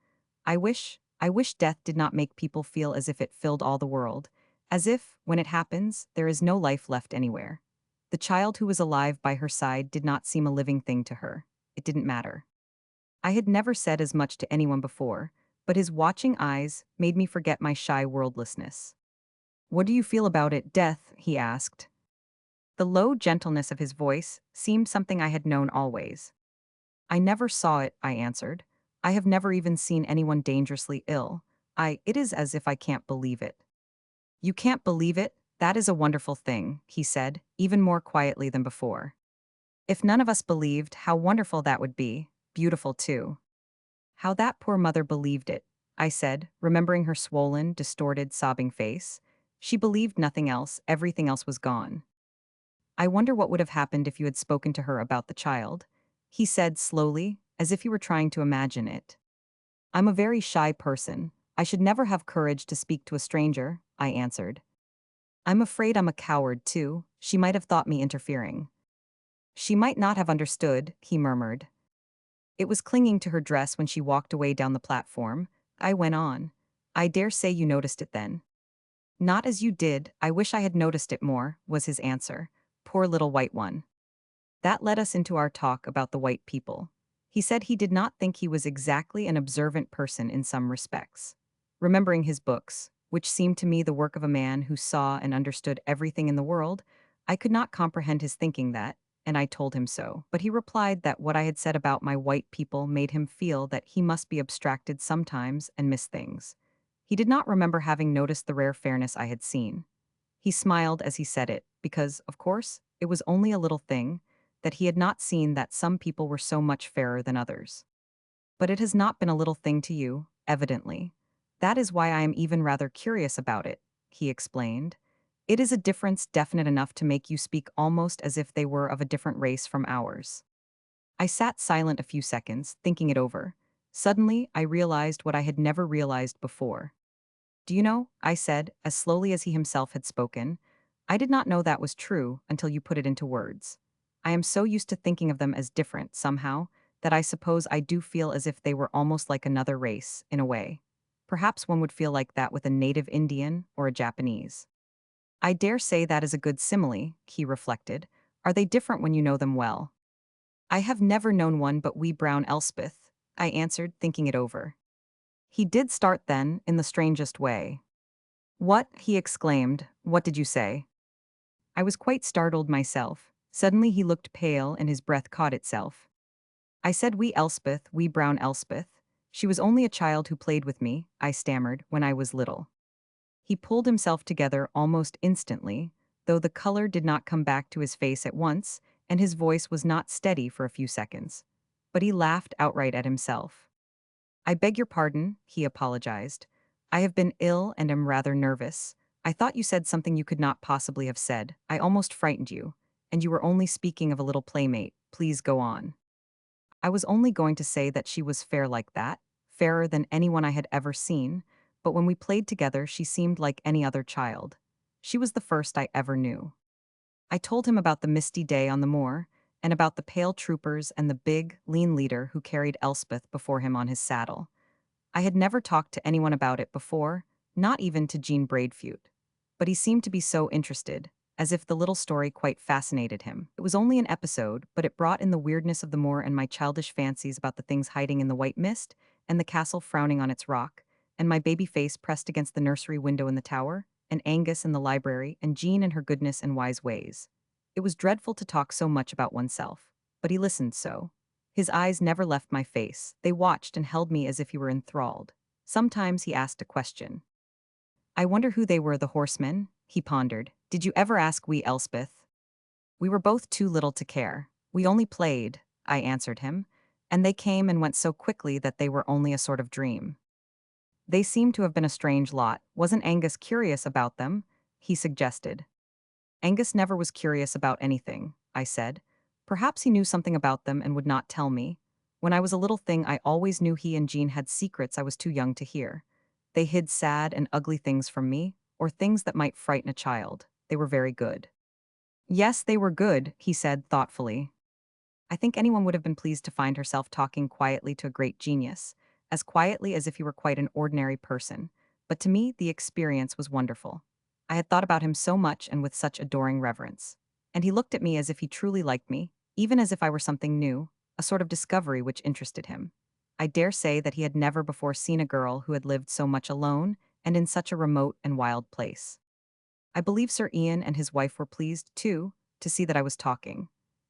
I wish death did not make people feel as if it filled all the world, as if, when it happens, there is no life left anywhere. The child who was alive by her side did not seem a living thing to her. It didn't matter. I had never said as much to anyone before, but his watching eyes made me forget my shy worldlessness. What do you feel about it, death? He asked. The low gentleness of his voice seemed something I had known always. I never saw it, I answered. I have never even seen anyone dangerously ill. It is as if I can't believe it. You can't believe it? That is a wonderful thing, he said, even more quietly than before. If none of us believed, how wonderful that would be. Beautiful, too. How that poor mother believed it, I said, remembering her swollen, distorted, sobbing face. She believed nothing else, everything else was gone. I wonder what would have happened if you had spoken to her about the child, he said slowly, as if he were trying to imagine it. I'm a very shy person. I should never have courage to speak to a stranger, I answered. I'm afraid I'm a coward, too. She might have thought me interfering. She might not have understood, he murmured. It was clinging to her dress when she walked away down the platform. I went on. I dare say you noticed it then. Not as you did, I wish I had noticed it more, was his answer. Poor little white one. That led us into our talk about the white people. He said he did not think he was exactly an observant person in some respects. Remembering his books, which seemed to me the work of a man who saw and understood everything in the world, I could not comprehend his thinking that, and I told him so. But he replied that what I had said about my white people made him feel that he must be abstracted sometimes and miss things. He did not remember having noticed the rare fairness I had seen. He smiled as he said it, because, of course, it was only a little thing, that he had not seen that some people were so much fairer than others. But it has not been a little thing to you, evidently. That is why I am even rather curious about it, he explained. It is a difference definite enough to make you speak almost as if they were of a different race from ours. I sat silent a few seconds, thinking it over. Suddenly, I realized what I had never realized before. Do you know, I said, as slowly as he himself had spoken, I did not know that was true until you put it into words. I am so used to thinking of them as different, somehow, that I suppose I do feel as if they were almost like another race, in a way. Perhaps one would feel like that with a native Indian or a Japanese. I dare say that is a good simile, he reflected. Are they different when you know them well? I have never known one but wee brown Elspeth, I answered, thinking it over. He did start then, in the strangest way. What? He exclaimed. What did you say? I was quite startled myself. Suddenly he looked pale and his breath caught itself. I said wee Elspeth, wee brown Elspeth. She was only a child who played with me, I stammered, when I was little. He pulled himself together almost instantly, though the color did not come back to his face at once, and his voice was not steady for a few seconds. But he laughed outright at himself. I beg your pardon, he apologized. I have been ill and am rather nervous. I thought you said something you could not possibly have said. I almost frightened you. And you were only speaking of a little playmate. Please go on. I was only going to say that she was fair like that, fairer than anyone I had ever seen, but when we played together she seemed like any other child. She was the first I ever knew. I told him about the misty day on the moor, and about the pale troopers and the big, lean leader who carried Elspeth before him on his saddle. I had never talked to anyone about it before, not even to Jean Braidfute. But he seemed to be so interested, as if the little story quite fascinated him. It was only an episode, but it brought in the weirdness of the moor and my childish fancies about the things hiding in the white mist, and the castle frowning on its rock, and my baby face pressed against the nursery window in the tower, and Angus in the library, and Jean and her goodness and wise ways. It was dreadful to talk so much about oneself, but he listened so. His eyes never left my face. They watched and held me as if he were enthralled. Sometimes he asked a question. I wonder who they were, the horsemen, he pondered. Did you ever ask wee Elspeth? We were both too little to care. We only played, I answered him, and they came and went so quickly that they were only a sort of dream. They seemed to have been a strange lot. Wasn't Angus curious about them? He suggested. Angus never was curious about anything, I said. Perhaps he knew something about them and would not tell me. When I was a little thing, I always knew he and Jean had secrets I was too young to hear. They hid sad and ugly things from me, or things that might frighten a child. They were very good. Yes, they were good, he said thoughtfully. I think anyone would have been pleased to find herself talking quietly to a great genius, as quietly as if he were quite an ordinary person. But to me, the experience was wonderful. I had thought about him so much and with such adoring reverence. And he looked at me as if he truly liked me, even as if I were something new, a sort of discovery which interested him. I dare say that he had never before seen a girl who had lived so much alone and in such a remote and wild place. I believe Sir Ian and his wife were pleased, too, to see that I was talking.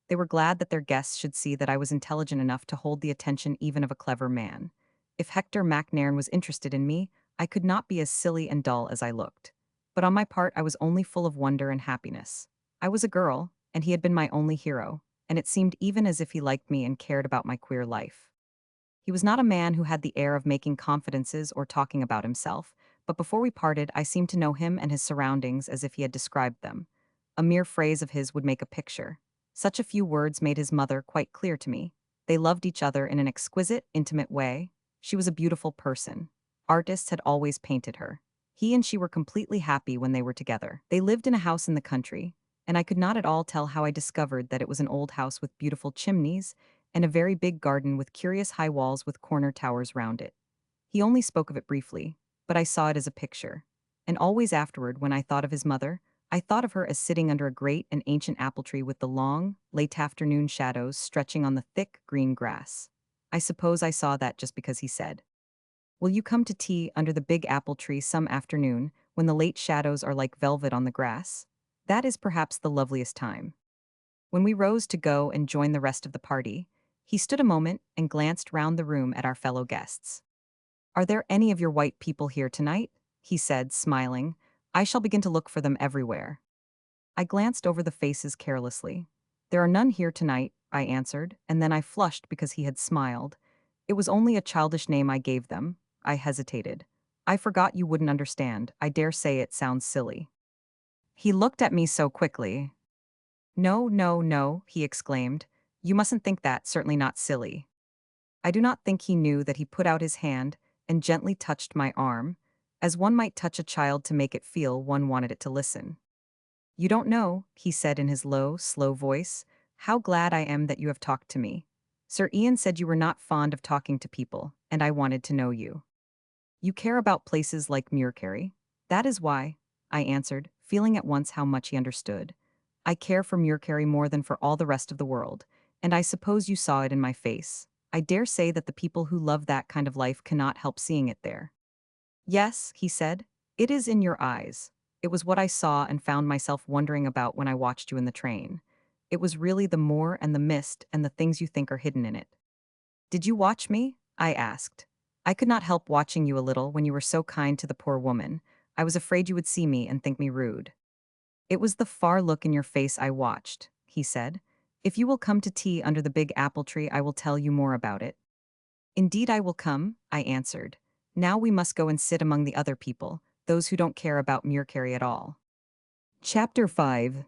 They were glad that their guests should see that I was intelligent enough to hold the attention even of a clever man. If Hector MacNairn was interested in me, I could not be as silly and dull as I looked. But on my part, I was only full of wonder and happiness. I was a girl, and he had been my only hero, and it seemed even as if he liked me and cared about my queer life. He was not a man who had the air of making confidences or talking about himself, but before we parted, I seemed to know him and his surroundings as if he had described them. A mere phrase of his would make a picture. Such a few words made his mother quite clear to me. They loved each other in an exquisite, intimate way. She was a beautiful person. Artists had always painted her. He and she were completely happy when they were together. They lived in a house in the country, and I could not at all tell how I discovered that it was an old house with beautiful chimneys and a very big garden with curious high walls with corner towers round it. He only spoke of it briefly, but I saw it as a picture. And always afterward, when I thought of his mother, I thought of her as sitting under a great and ancient apple tree with the long, late afternoon shadows stretching on the thick, green grass. I suppose I saw that just because he said, "Will you come to tea under the big apple tree some afternoon, when the late shadows are like velvet on the grass? That is perhaps the loveliest time." When we rose to go and join the rest of the party, he stood a moment and glanced round the room at our fellow guests. "Are there any of your white people here tonight?" he said, smiling. "I shall begin to look for them everywhere." I glanced over the faces carelessly. "There are none here tonight," I answered, and then I flushed because he had smiled. "It was only a childish name I gave them." I hesitated. "I forgot you wouldn't understand. I dare say it sounds silly." He looked at me so quickly. "No, no, no," he exclaimed. "You mustn't think that, certainly not silly." I do not think he knew that he put out his hand and gently touched my arm, as one might touch a child to make it feel one wanted it to listen. "You don't know," he said in his low, slow voice, "how glad I am that you have talked to me. Sir Ian said you were not fond of talking to people, and I wanted to know you. You care about places like Muirkerry. That is why," I answered, feeling at once how much he understood. I care for Muircherry more than for all the rest of the world, and I suppose you saw it in my face. I dare say that the people who love that kind of life cannot help seeing it there. Yes, he said, it is in your eyes. It was what I saw and found myself wondering about when I watched you in the train. It was really the moor and the mist and the things you think are hidden in it. Did you watch me? I asked. I could not help watching you a little when you were so kind to the poor woman. I was afraid you would see me and think me rude. It was the far look in your face I watched, he said. If you will come to tea under the big apple tree, I will tell you more about it. Indeed, I will come, I answered. Now we must go and sit among the other people, those who don't care about Muircherry at all. Chapter 5.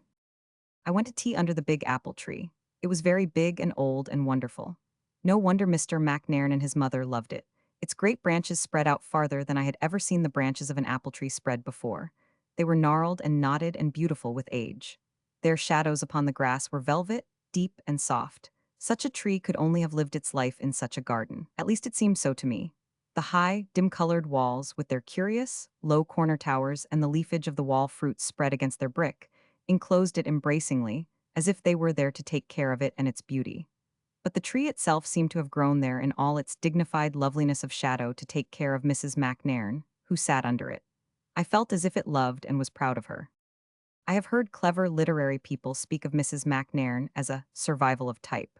I went to tea under the big apple tree. It was very big and old and wonderful. No wonder Mr. MacNairn and his mother loved it. Its great branches spread out farther than I had ever seen the branches of an apple tree spread before. They were gnarled and knotted and beautiful with age. Their shadows upon the grass were velvet, deep and soft. Such a tree could only have lived its life in such a garden. At least it seemed so to me. The high, dim-colored walls, with their curious, low corner towers and the leafage of the wall fruits spread against their brick, enclosed it embracingly, as if they were there to take care of it and its beauty. But the tree itself seemed to have grown there in all its dignified loveliness of shadow to take care of Mrs. MacNairn, who sat under it. I felt as if it loved and was proud of her. I have heard clever literary people speak of Mrs. MacNairn as a survival of type.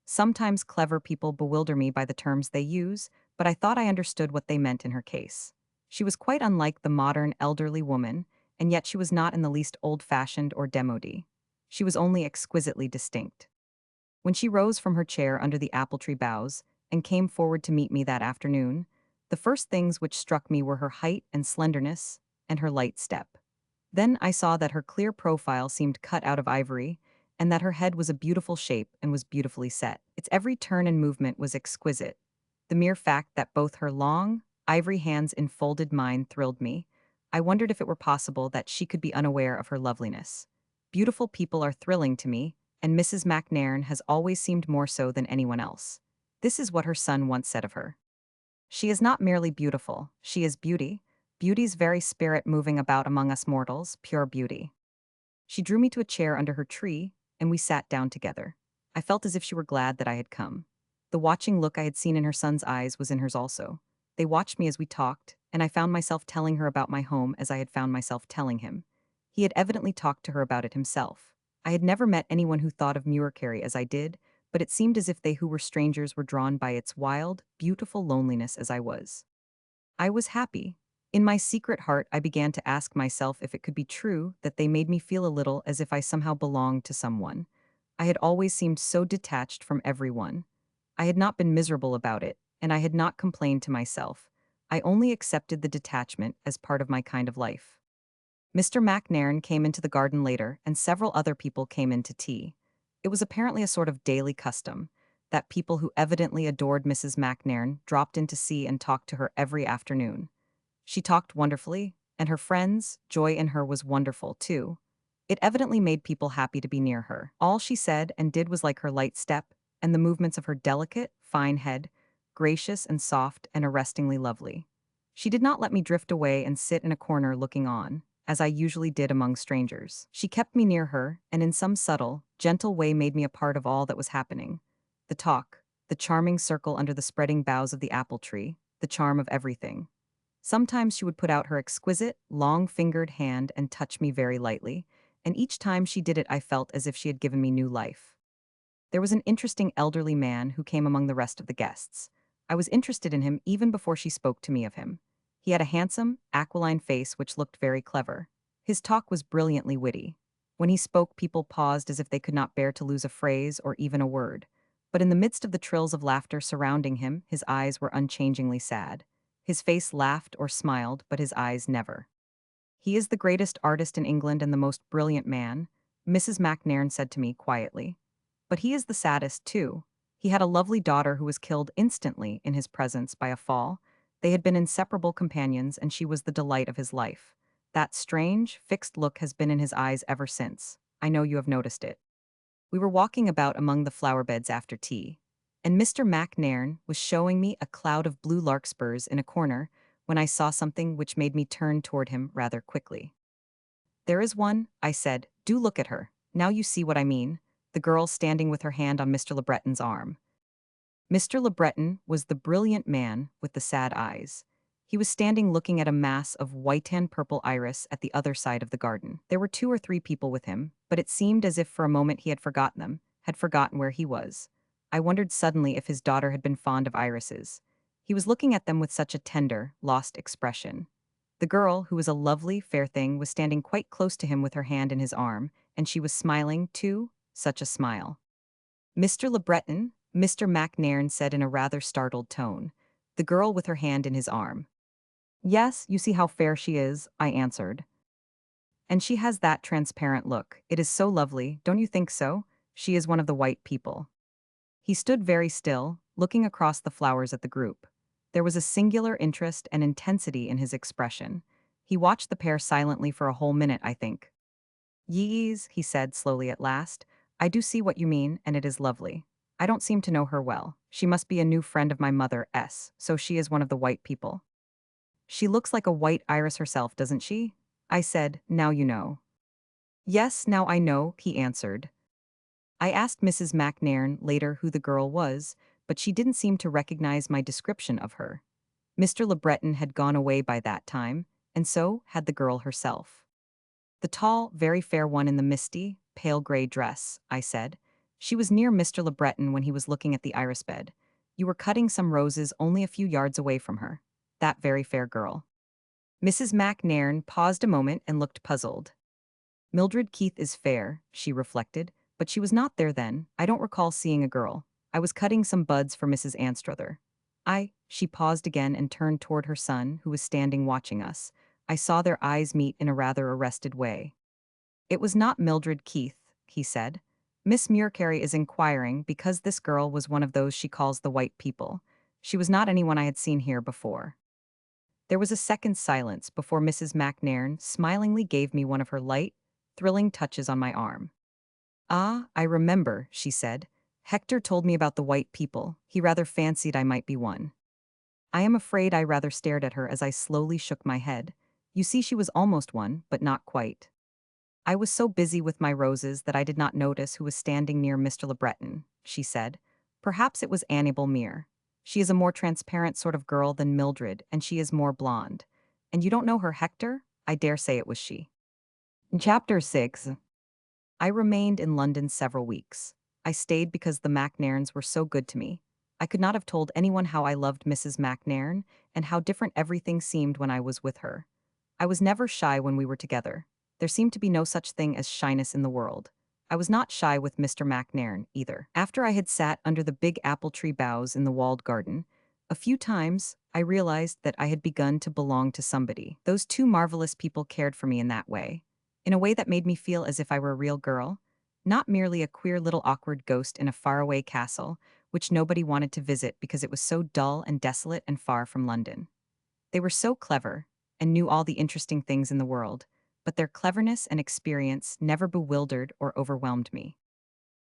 Sometimes clever people bewilder me by the terms they use, but I thought I understood what they meant in her case. She was quite unlike the modern elderly woman, and yet she was not in the least old-fashioned or démodé. She was only exquisitely distinct. When she rose from her chair under the apple tree boughs and came forward to meet me that afternoon, the first things which struck me were her height and slenderness and her light step. Then I saw that her clear profile seemed cut out of ivory, and that her head was a beautiful shape and was beautifully set. Its every turn and movement was exquisite. The mere fact that both her long, ivory hands enfolded mine thrilled me. I wondered if it were possible that she could be unaware of her loveliness. Beautiful people are thrilling to me, and Mrs. MacNairn has always seemed more so than anyone else. This is what her son once said of her. She is not merely beautiful, she is beauty, beauty's very spirit moving about among us mortals, pure beauty. She drew me to a chair under her tree, and we sat down together. I felt as if she were glad that I had come. The watching look I had seen in her son's eyes was in hers also. They watched me as we talked, and I found myself telling her about my home as I had found myself telling him. He had evidently talked to her about it himself. I had never met anyone who thought of Muircherry as I did, but it seemed as if they who were strangers were drawn by its wild, beautiful loneliness as I was. I was happy. In my secret heart, I began to ask myself if it could be true that they made me feel a little as if I somehow belonged to someone. I had always seemed so detached from everyone. I had not been miserable about it, and I had not complained to myself. I only accepted the detachment as part of my kind of life. Mr. MacNairn came into the garden later, and several other people came in to tea. It was apparently a sort of daily custom that people who evidently adored Mrs. MacNairn dropped in to see and talked to her every afternoon. She talked wonderfully, and her friends' joy in her was wonderful, too. It evidently made people happy to be near her. All she said and did was like her light step, and the movements of her delicate, fine head, gracious and soft and arrestingly lovely. She did not let me drift away and sit in a corner looking on, as I usually did among strangers. She kept me near her, and in some subtle, gentle way made me a part of all that was happening. The talk, the charming circle under the spreading boughs of the apple tree, the charm of everything. Sometimes she would put out her exquisite, long-fingered hand and touch me very lightly, and each time she did it I felt as if she had given me new life. There was an interesting elderly man who came among the rest of the guests. I was interested in him even before she spoke to me of him. He had a handsome, aquiline face which looked very clever. His talk was brilliantly witty. When he spoke, people paused as if they could not bear to lose a phrase or even a word. But in the midst of the trills of laughter surrounding him, his eyes were unchangingly sad. His face laughed or smiled, but his eyes never. He is the greatest artist in England and the most brilliant man, Mrs. MacNairn said to me quietly. But he is the saddest, too. He had a lovely daughter who was killed instantly in his presence by a fall. They had been inseparable companions, and she was the delight of his life. That strange, fixed look has been in his eyes ever since. I know you have noticed it. We were walking about among the flower beds after tea, and Mr. MacNairn was showing me a cloud of blue larkspurs in a corner when I saw something which made me turn toward him rather quickly. There is one, I said. Do look at her. Now you see what I mean. The girl standing with her hand on Mr. Le Breton's arm. Mr. Le Breton was the brilliant man with the sad eyes. He was standing looking at a mass of white and purple iris at the other side of the garden. There were 2 or 3 people with him, but it seemed as if for a moment he had forgotten them, had forgotten where he was. I wondered suddenly if his daughter had been fond of irises. He was looking at them with such a tender, lost expression. The girl, who was a lovely, fair thing, was standing quite close to him with her hand in his arm, and she was smiling, too, such a smile. Mr. Le Breton, Mr. McNairn said in a rather startled tone, the girl with her hand in his arm. Yes, you see how fair she is, I answered. And she has that transparent look. It is so lovely, don't you think so? She is one of the white people. He stood very still, looking across the flowers at the group. There was a singular interest and intensity in his expression. He watched the pair silently for a whole minute, I think. Yees, he said slowly at last. I do see what you mean, and it is lovely. I don't seem to know her well. She must be a new friend of my mother, so she is one of the white people. She looks like a white iris herself, doesn't she? I said, now you know. Yes, now I know, he answered. I asked Mrs. McNairn later who the girl was, but she didn't seem to recognize my description of her. Mr. Le Breton had gone away by that time, and so had the girl herself. The tall, very fair one in the misty, pale gray dress, I said. She was near Mr. Le Breton when he was looking at the iris bed. You were cutting some roses only a few yards away from her. That very fair girl. Mrs. McNairn paused a moment and looked puzzled. Mildred Keith is fair, she reflected, but she was not there then. I don't recall seeing a girl. I was cutting some buds for Mrs. Anstruther. She paused again and turned toward her son, who was standing watching us. I saw their eyes meet in a rather arrested way. It was not Mildred Keith, he said. Miss Muircarry is inquiring because this girl was one of those she calls the white people. She was not anyone I had seen here before. There was a second's silence before Mrs. McNairn smilingly gave me one of her light, thrilling touches on my arm. Ah, I remember, she said. Hector told me about the white people. He rather fancied I might be one. I am afraid I rather stared at her as I slowly shook my head. You see, she was almost one, but not quite. I was so busy with my roses that I did not notice who was standing near Mr. Le Breton, she said. Perhaps it was Annabel Mere. She is a more transparent sort of girl than Mildred, and she is more blonde. And you don't know her, Hector? I dare say it was she. Chapter 6. I remained in London several weeks. I stayed because the McNairns were so good to me. I could not have told anyone how I loved Mrs. McNairn and how different everything seemed when I was with her. I was never shy when we were together. There seemed to be no such thing as shyness in the world. I was not shy with Mr. McNairn, either. After I had sat under the big apple tree boughs in the walled garden, a few times I realized that I had begun to belong to somebody. Those 2 marvelous people cared for me in that way. In a way that made me feel as if I were a real girl, not merely a queer little awkward ghost in a faraway castle, which nobody wanted to visit because it was so dull and desolate and far from London. They were so clever, and knew all the interesting things in the world, but their cleverness and experience never bewildered or overwhelmed me.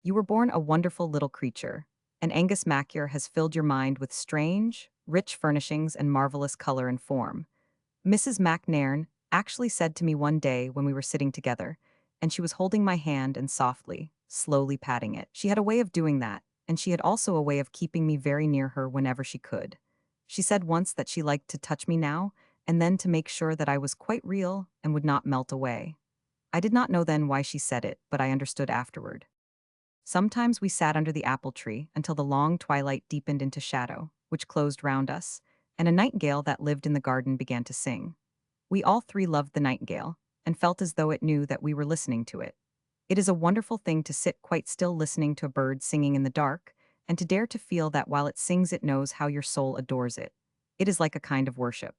You were born a wonderful little creature, and Angus Macier has filled your mind with strange, rich furnishings and marvelous color and form. Mrs. McNairn actually said to me one day when we were sitting together, and she was holding my hand and softly, slowly patting it. She had a way of doing that, and she had also a way of keeping me very near her whenever she could. She said once that she liked to touch me now, and then to make sure that I was quite real and would not melt away. I did not know then why she said it, but I understood afterward. Sometimes we sat under the apple tree until the long twilight deepened into shadow, which closed round us, and a nightingale that lived in the garden began to sing. We all 3 loved the nightingale, and felt as though it knew that we were listening to it. It is a wonderful thing to sit quite still listening to a bird singing in the dark, and to dare to feel that while it sings it knows how your soul adores it. It is like a kind of worship.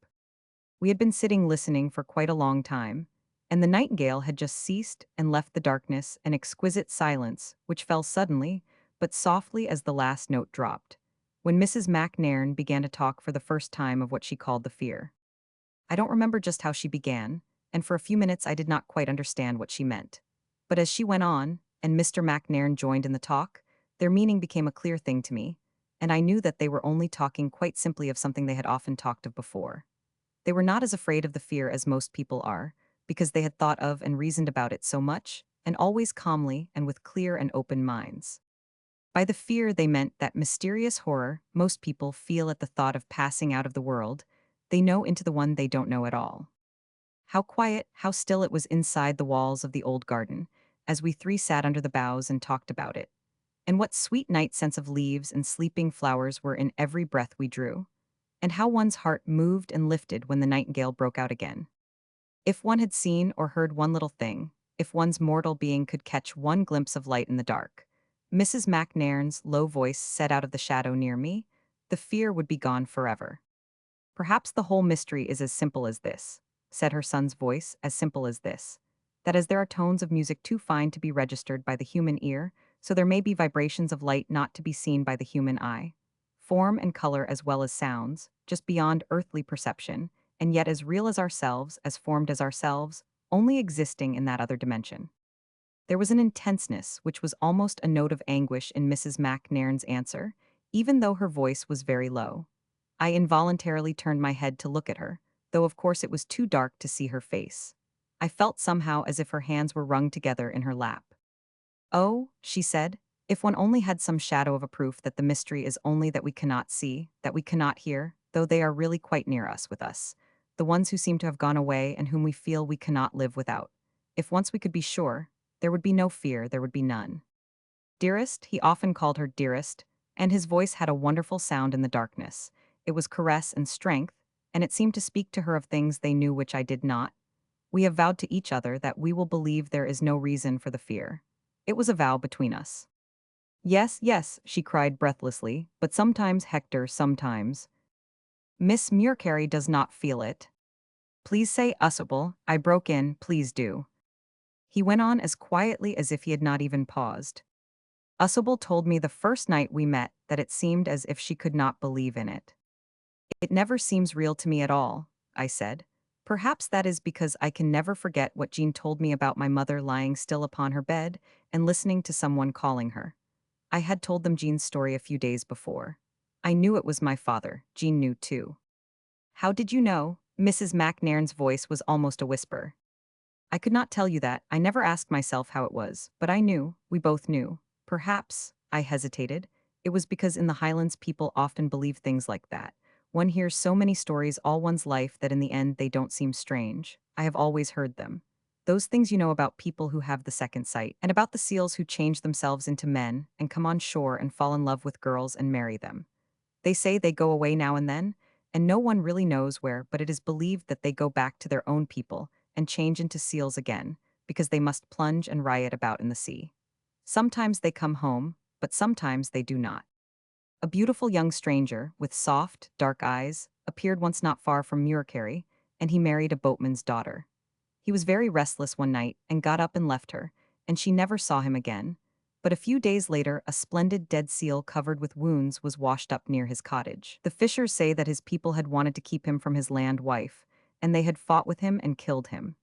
We had been sitting listening for quite a long time, and the nightingale had just ceased and left the darkness an exquisite silence, which fell suddenly, but softly as the last note dropped, when Mrs. McNairn began to talk for the first time of what she called the fear. I don't remember just how she began, and for a few minutes I did not quite understand what she meant. But as she went on, and Mr. McNairn joined in the talk, their meaning became a clear thing to me, and I knew that they were only talking quite simply of something they had often talked of before. They were not as afraid of the fear as most people are, because they had thought of and reasoned about it so much, and always calmly and with clear and open minds. By the fear, they meant that mysterious horror most people feel at the thought of passing out of the world they know into the one they don't know at all. How quiet, how still it was inside the walls of the old garden, as we three sat under the boughs and talked about it. And what sweet night scents of leaves and sleeping flowers were in every breath we drew. And how one's heart moved and lifted when the nightingale broke out again. If one had seen or heard one little thing, if one's mortal being could catch one glimpse of light in the dark, Mrs. McNairn's low voice said out of the shadow near me, the fear would be gone forever. Perhaps the whole mystery is as simple as this, said her son's voice, as simple as this. That as there are tones of music too fine to be registered by the human ear, so there may be vibrations of light not to be seen by the human eye. Form and color as well as sounds, just beyond earthly perception, and yet as real as ourselves, as formed as ourselves, only existing in that other dimension. There was an intenseness which was almost a note of anguish in Mrs. McNairn's answer, even though her voice was very low. I involuntarily turned my head to look at her, though of course it was too dark to see her face. I felt somehow as if her hands were wrung together in her lap. Oh, she said, if one only had some shadow of a proof that the mystery is only that we cannot see, that we cannot hear, though they are really quite near us with us, the ones who seem to have gone away and whom we feel we cannot live without. If once we could be sure, there would be no fear, there would be none. Dearest, he often called her dearest, and his voice had a wonderful sound in the darkness. It was caress and strength, and it seemed to speak to her of things they knew which I did not. We have vowed to each other that we will believe there is no reason for the fear. It was a vow between us. Yes, yes, she cried breathlessly, but sometimes, Hector, sometimes. Miss Muircarry does not feel it. Please say usable, I broke in, please do. He went on as quietly as if he had not even paused. Usable told me the first night we met that it seemed as if she could not believe in it. It never seems real to me at all, I said. Perhaps that is because I can never forget what Jean told me about my mother lying still upon her bed and listening to someone calling her. I had told them Jean's story a few days before. I knew it was my father. Jean knew too. How did you know? Mrs. McNairn's voice was almost a whisper. I could not tell you that. I never asked myself how it was, but I knew. We both knew. Perhaps, I hesitated, it was because in the Highlands people often believe things like that. One hears so many stories all one's life that in the end they don't seem strange. I have always heard them. Those things you know about people who have the second sight, and about the seals who change themselves into men and come on shore and fall in love with girls and marry them. They say they go away now and no one really knows where, but it is believed that they go back to their own people and change into seals again, because they must plunge and riot about in the sea. Sometimes they come home, but sometimes they do not. A beautiful young stranger, with soft, dark eyes, appeared once not far from Muircarry, and he married a boatman's daughter. He was very restless one night and got up and left her, and she never saw him again. But a few days later, a splendid dead seal covered with wounds was washed up near his cottage. The fishers say that his people had wanted to keep him from his land wife, and they had fought with him and killed him.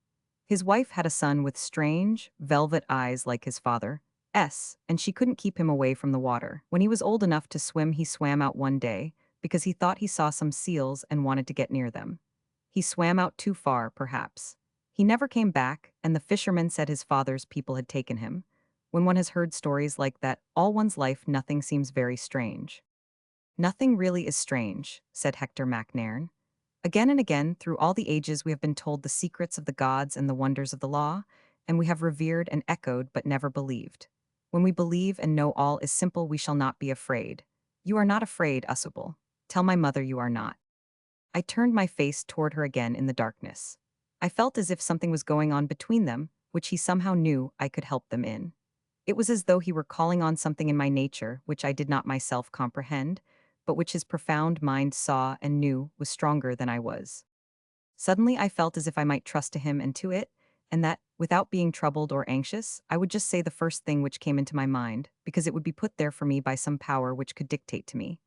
His wife had a son with strange, velvet eyes like his father, and she couldn't keep him away from the water. When he was old enough to swim, he swam out one day, because he thought he saw some seals and wanted to get near them. He swam out too far, perhaps. He never came back, and the fishermen said his father's people had taken him. When one has heard stories like that all one's life, nothing seems very strange. Nothing really is strange, said Hector McNairn. Again and again, through all the ages, we have been told the secrets of the gods and the wonders of the law, and we have revered and echoed but never believed. When we believe and know all is simple, we shall not be afraid. You are not afraid, Usable. Tell my mother you are not. I turned my face toward her again in the darkness. I felt as if something was going on between them, which he somehow knew I could help them in. It was as though he were calling on something in my nature which I did not myself comprehend, but which his profound mind saw and knew was stronger than I was. Suddenly I felt as if I might trust to him and to it, and that, without being troubled or anxious, I would just say the first thing which came into my mind, because it would be put there for me by some power which could dictate to me.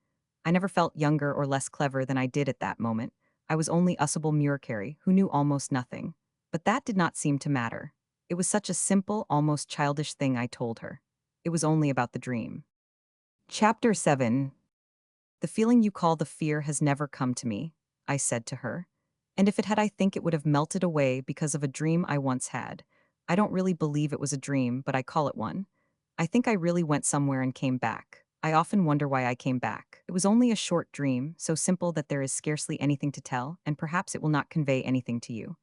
I never felt younger or less clever than I did at that moment. I was only Usable Muircarry, who knew almost nothing. But that did not seem to matter. It was such a simple, almost childish thing I told her. It was only about the dream. Chapter 7. The feeling you call the fear has never come to me, I said to her. And if it had, I think it would have melted away because of a dream I once had. I don't really believe it was a dream, but I call it one. I think I really went somewhere and came back. I often wonder why I came back. It was only a short dream, so simple that there is scarcely anything to tell, and perhaps it will not convey anything to you.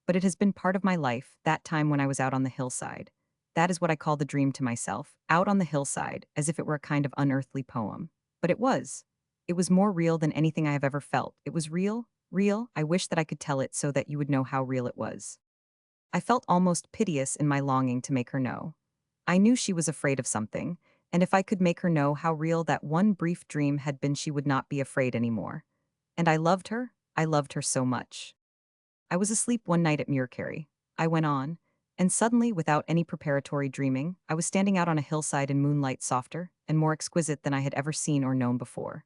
But it has been part of my life, that time when I was out on the hillside. That is what I call the dream to myself, out on the hillside, as if it were a kind of unearthly poem. But it was. It was more real than anything I have ever felt. It was real, real. I wish that I could tell it so that you would know how real it was. I felt almost piteous in my longing to make her know. I knew she was afraid of something, and if I could make her know how real that one brief dream had been, she would not be afraid anymore. And I loved her so much. I was asleep one night at Muircarry. I went on, and suddenly, without any preparatory dreaming, I was standing out on a hillside in moonlight softer and more exquisite than I had ever seen or known before.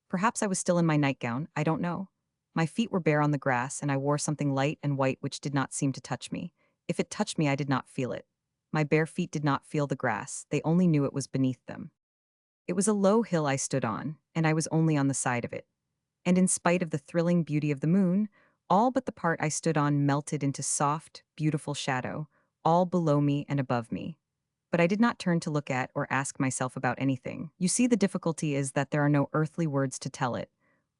Perhaps I was still in my nightgown, I don't know. My feet were bare on the grass, and I wore something light and white which did not seem to touch me. If it touched me, I did not feel it. My bare feet did not feel the grass, they only knew it was beneath them. It was a low hill I stood on, and I was only on the side of it. And in spite of the thrilling beauty of the moon, all but the part I stood on melted into soft, beautiful shadow, all below me and above me. But I did not turn to look at or ask myself about anything. You see, the difficulty is that there are no earthly words to tell it.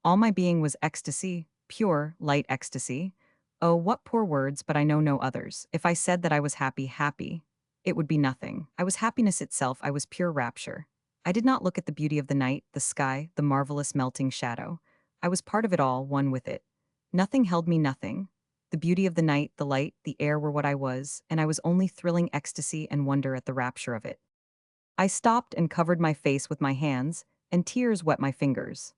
All my being was ecstasy, pure, light ecstasy. Oh, what poor words, but I know no others. If I said that I was happy, happy, it would be nothing. I was happiness itself, I was pure rapture. I did not look at the beauty of the night, the sky, the marvelous melting shadow. I was part of it all, one with it. Nothing held me, nothing. The beauty of the night, the light, the air were what I was, and I was only thrilling ecstasy and wonder at the rapture of it. I stopped and covered my face with my hands, and tears wet my fingers.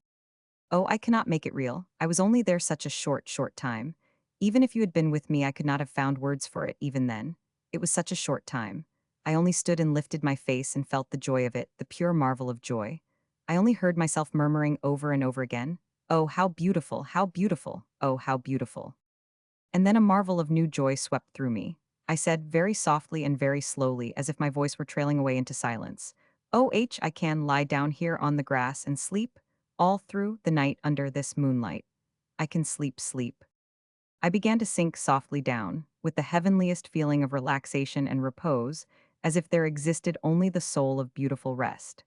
Oh, I cannot make it real. I was only there such a short, short time. Even if you had been with me, I could not have found words for it, even then. It was such a short time. I only stood and lifted my face and felt the joy of it, the pure marvel of joy. I only heard myself murmuring over and over again, "Oh, how beautiful, oh, how beautiful." And then a marvel of new joy swept through me. I said, very softly and very slowly, as if my voice were trailing away into silence, "Oh, I can lie down here on the grass and sleep all through the night under this moonlight. I can sleep, sleep." I began to sink softly down, with the heavenliest feeling of relaxation and repose, as if there existed only the soul of beautiful rest.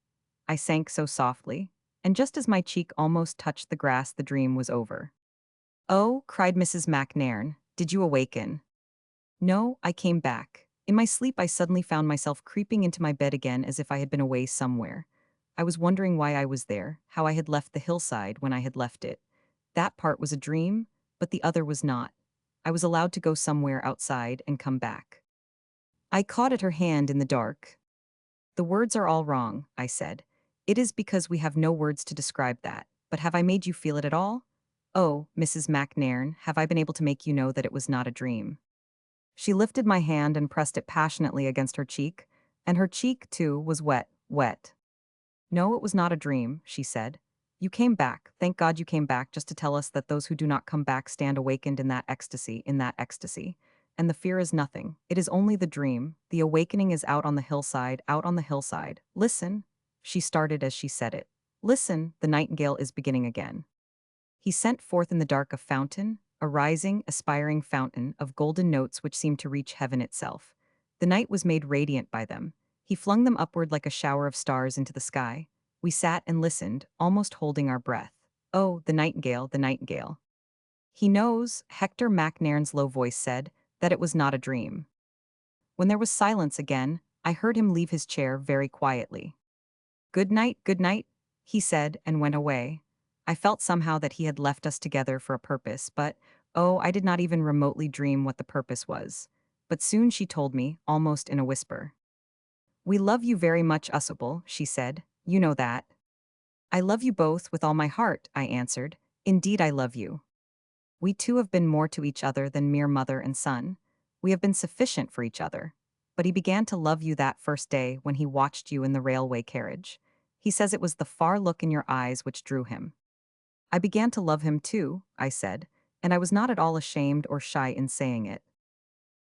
I sank so softly, and just as my cheek almost touched the grass, the dream was over. "Oh," cried Mrs. McNairn, "did you awaken?" "No, I came back. In my sleep, I suddenly found myself creeping into my bed again as if I had been away somewhere. I was wondering why I was there, how I had left the hillside when I had left it. That part was a dream, but the other was not. I was allowed to go somewhere outside and come back." I caught at her hand in the dark. "The words are all wrong," I said. "It is because we have no words to describe that. But have I made you feel it at all? Oh, Mrs. McNairn, have I been able to make you know that it was not a dream?" She lifted my hand and pressed it passionately against her cheek, and her cheek, too, was wet, wet. "No, it was not a dream," she said. "You came back. Thank God you came back, just to tell us that those who do not come back stand awakened in that ecstasy, in that ecstasy. And the fear is nothing. It is only the dream. The awakening is out on the hillside, out on the hillside. Listen." She started as she said it. "Listen, the nightingale is beginning again." He sent forth in the dark a fountain, a rising, aspiring fountain of golden notes which seemed to reach heaven itself. The night was made radiant by them. He flung them upward like a shower of stars into the sky. We sat and listened, almost holding our breath. "Oh, the nightingale, the nightingale." "He knows," Hector McNairn's low voice said, "that it was not a dream." When there was silence again, I heard him leave his chair very quietly. Good night," he said, and went away. I felt somehow that he had left us together for a purpose, but, oh, I did not even remotely dream what the purpose was. But soon she told me, almost in a whisper. "We love you very much, Usable," she said. "You know that." "I love you both with all my heart," I answered. "Indeed, I love you. We two have been more to each other than mere mother and son. We have been sufficient for each other." But he began to love you that first day when he watched you in the railway carriage. He says it was the far look in your eyes which drew him. "I began to love him too," I said, and I was not at all ashamed or shy in saying it.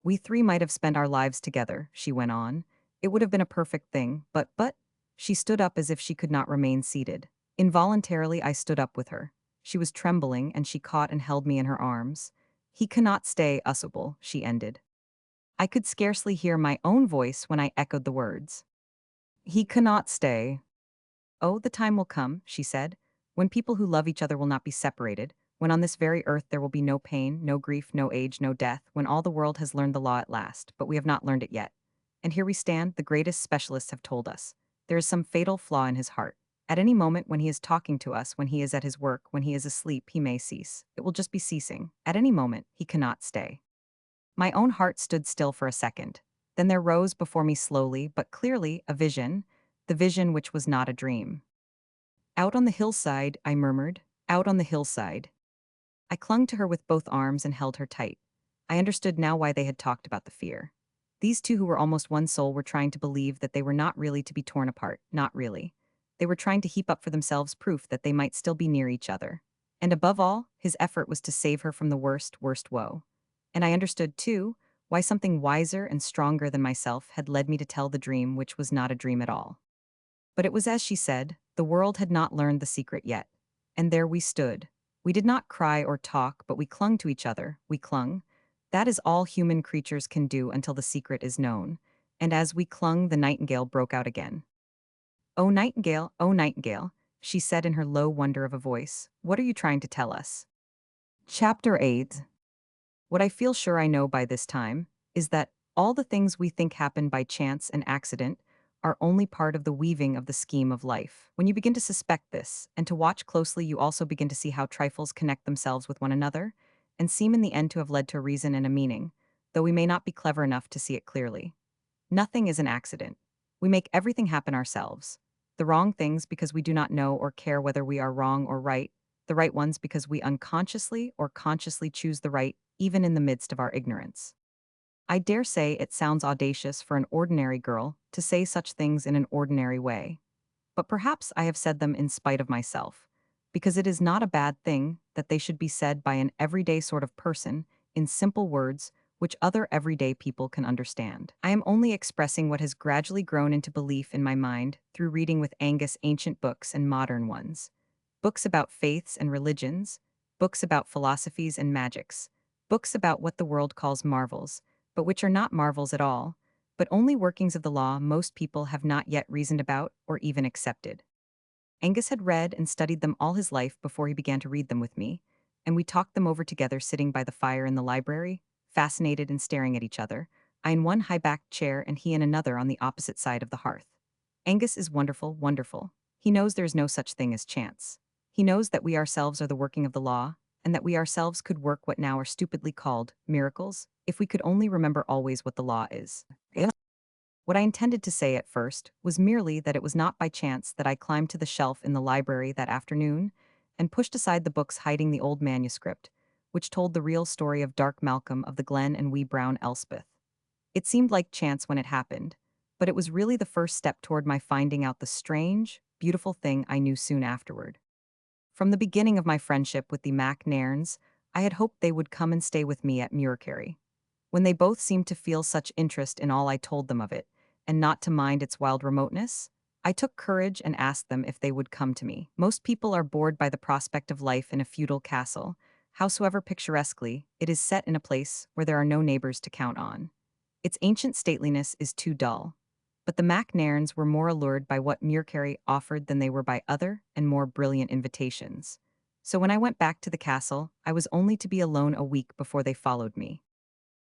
"We three might have spent our lives together," she went on. "It would have been a perfect thing, but," she stood up as if she could not remain seated. Involuntarily, I stood up with her. She was trembling, and she caught and held me in her arms. He cannot stay usable, she ended. I could scarcely hear my own voice when I echoed the words. He cannot stay. Oh, the time will come, she said, when people who love each other will not be separated, when on this very earth there will be no pain, no grief, no age, no death, when all the world has learned the law at last, but we have not learned it yet. And here we stand, the greatest specialists have told us. There is some fatal flaw in his heart. At any moment when he is talking to us, when he is at his work, when he is asleep, he may cease. It will just be ceasing. At any moment, he cannot stay. My own heart stood still for a second. Then there rose before me slowly, but clearly, a vision, the vision which was not a dream. Out on the hillside, I murmured, out on the hillside. I clung to her with both arms and held her tight. I understood now why they had talked about the fear. These two who were almost one soul were trying to believe that they were not really to be torn apart, not really. They were trying to heap up for themselves proof that they might still be near each other. And above all, his effort was to save her from the worst, worst woe. And I understood, too, why something wiser and stronger than myself had led me to tell the dream which was not a dream at all. But it was as she said, the world had not learned the secret yet. And there we stood. We did not cry or talk, but we clung to each other, we clung. That is all human creatures can do until the secret is known. And as we clung, the nightingale broke out again. Oh nightingale, she said in her low wonder of a voice, what are you trying to tell us? Chapter 8. What I feel sure I know by this time is that all the things we think happen by chance and accident are only part of the weaving of the scheme of life. When you begin to suspect this, and to watch closely, you also begin to see how trifles connect themselves with one another, and seem in the end to have led to a reason and a meaning, though we may not be clever enough to see it clearly. Nothing is an accident. We make everything happen ourselves. The wrong things because we do not know or care whether we are wrong or right, the right ones because we unconsciously or consciously choose the right, even in the midst of our ignorance. I dare say it sounds audacious for an ordinary girl to say such things in an ordinary way. But perhaps I have said them in spite of myself, because it is not a bad thing that they should be said by an everyday sort of person, in simple words, which other everyday people can understand. I am only expressing what has gradually grown into belief in my mind through reading with Angus ancient books and modern ones. Books about faiths and religions, books about philosophies and magics, books about what the world calls marvels, but which are not marvels at all, but only workings of the law most people have not yet reasoned about or even accepted. Angus had read and studied them all his life before he began to read them with me, and we talked them over together sitting by the fire in the library, fascinated and staring at each other, I in one high-backed chair and he in another on the opposite side of the hearth. Angus is wonderful, wonderful. He knows there is no such thing as chance. He knows that we ourselves are the working of the law, and that we ourselves could work what now are stupidly called miracles, if we could only remember always what the law is. What I intended to say at first was merely that it was not by chance that I climbed to the shelf in the library that afternoon and pushed aside the books hiding the old manuscript, which told the real story of Dark Malcolm of the Glen and wee brown Elspeth. It seemed like chance when it happened, but it was really the first step toward my finding out the strange, beautiful thing I knew soon afterward. From the beginning of my friendship with the Mac Nairns, I had hoped they would come and stay with me at Muircarry. When they both seemed to feel such interest in all I told them of it, and not to mind its wild remoteness, I took courage and asked them if they would come to me. Most people are bored by the prospect of life in a feudal castle, howsoever picturesquely it is set in a place where there are no neighbors to count on. Its ancient stateliness is too dull. But the Mac Nairns were more allured by what Muircarry offered than they were by other and more brilliant invitations. So when I went back to the castle, I was only to be alone a week before they followed me.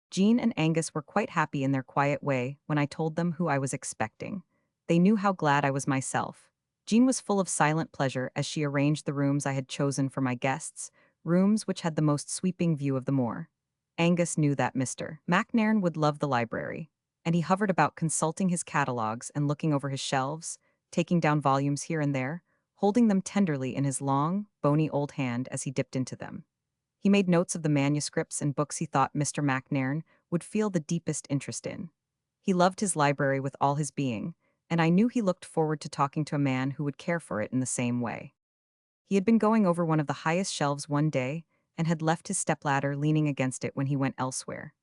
Jean and Angus were quite happy in their quiet way when I told them who I was expecting. They knew how glad I was myself. Jean was full of silent pleasure as she arranged the rooms I had chosen for my guests, rooms which had the most sweeping view of the moor. Angus knew that Mr. MacNairn would love the library, and he hovered about consulting his catalogues and looking over his shelves, taking down volumes here and there, holding them tenderly in his long, bony old hand as he dipped into them. He made notes of the manuscripts and books he thought Mr. MacNairn would feel the deepest interest in. He loved his library with all his being, and I knew he looked forward to talking to a man who would care for it in the same way. He had been going over one of the highest shelves one day and had left his stepladder leaning against it when he went elsewhere.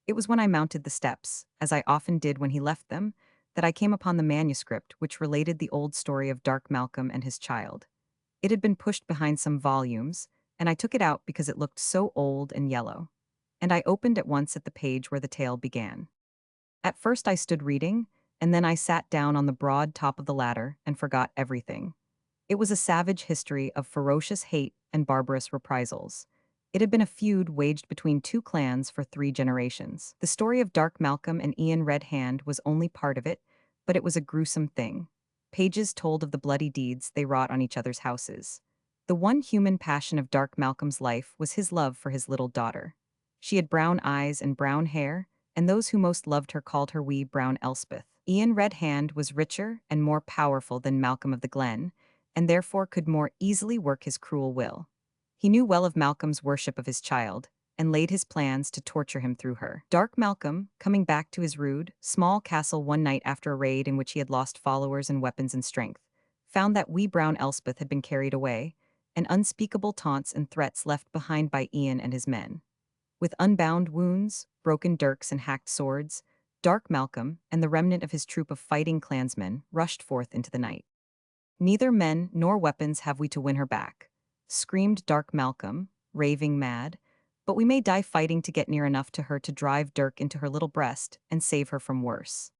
It was when I mounted the steps, as I often did when he left them, that I came upon the manuscript which related the old story of Dark Malcolm and his child. It had been pushed behind some volumes, and I took it out because it looked so old and yellow. and I opened at once at the page where the tale began. At first I stood reading, and then I sat down on the broad top of the ladder and forgot everything. It was a savage history of ferocious hate and barbarous reprisals. It had been a feud waged between two clans for 3 generations. The story of Dark Malcolm and Ian Red Hand was only part of it, but it was a gruesome thing. Pages told of the bloody deeds they wrought on each other's houses. The one human passion of Dark Malcolm's life was his love for his little daughter. She had brown eyes and brown hair, and those who most loved her called her wee brown Elspeth. Ian Red Hand was richer and more powerful than Malcolm of the Glen, and therefore could more easily work his cruel will. He knew well of Malcolm's worship of his child, and laid his plans to torture him through her. Dark Malcolm, coming back to his rude, small castle one night after a raid in which he had lost followers and weapons and strength, found that wee brown Elspeth had been carried away, and unspeakable taunts and threats left behind by Ian and his men. With unbound wounds, broken dirks and hacked swords, Dark Malcolm and the remnant of his troop of fighting clansmen rushed forth into the night. "Neither men nor weapons have we to win her back," screamed Dark Malcolm, raving mad, "but we may die fighting to get near enough to her to drive dirk into her little breast and save her from worse."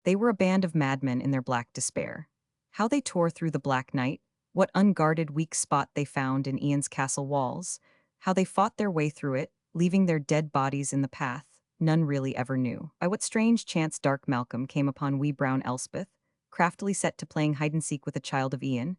They were a band of madmen in their black despair. How they tore through the black night, what unguarded weak spot they found in Ian's castle walls, how they fought their way through it, leaving their dead bodies in the path, none really ever knew. By what strange chance Dark Malcolm came upon wee brown Elspeth, craftily set to playing hide-and-seek with a child of Ian,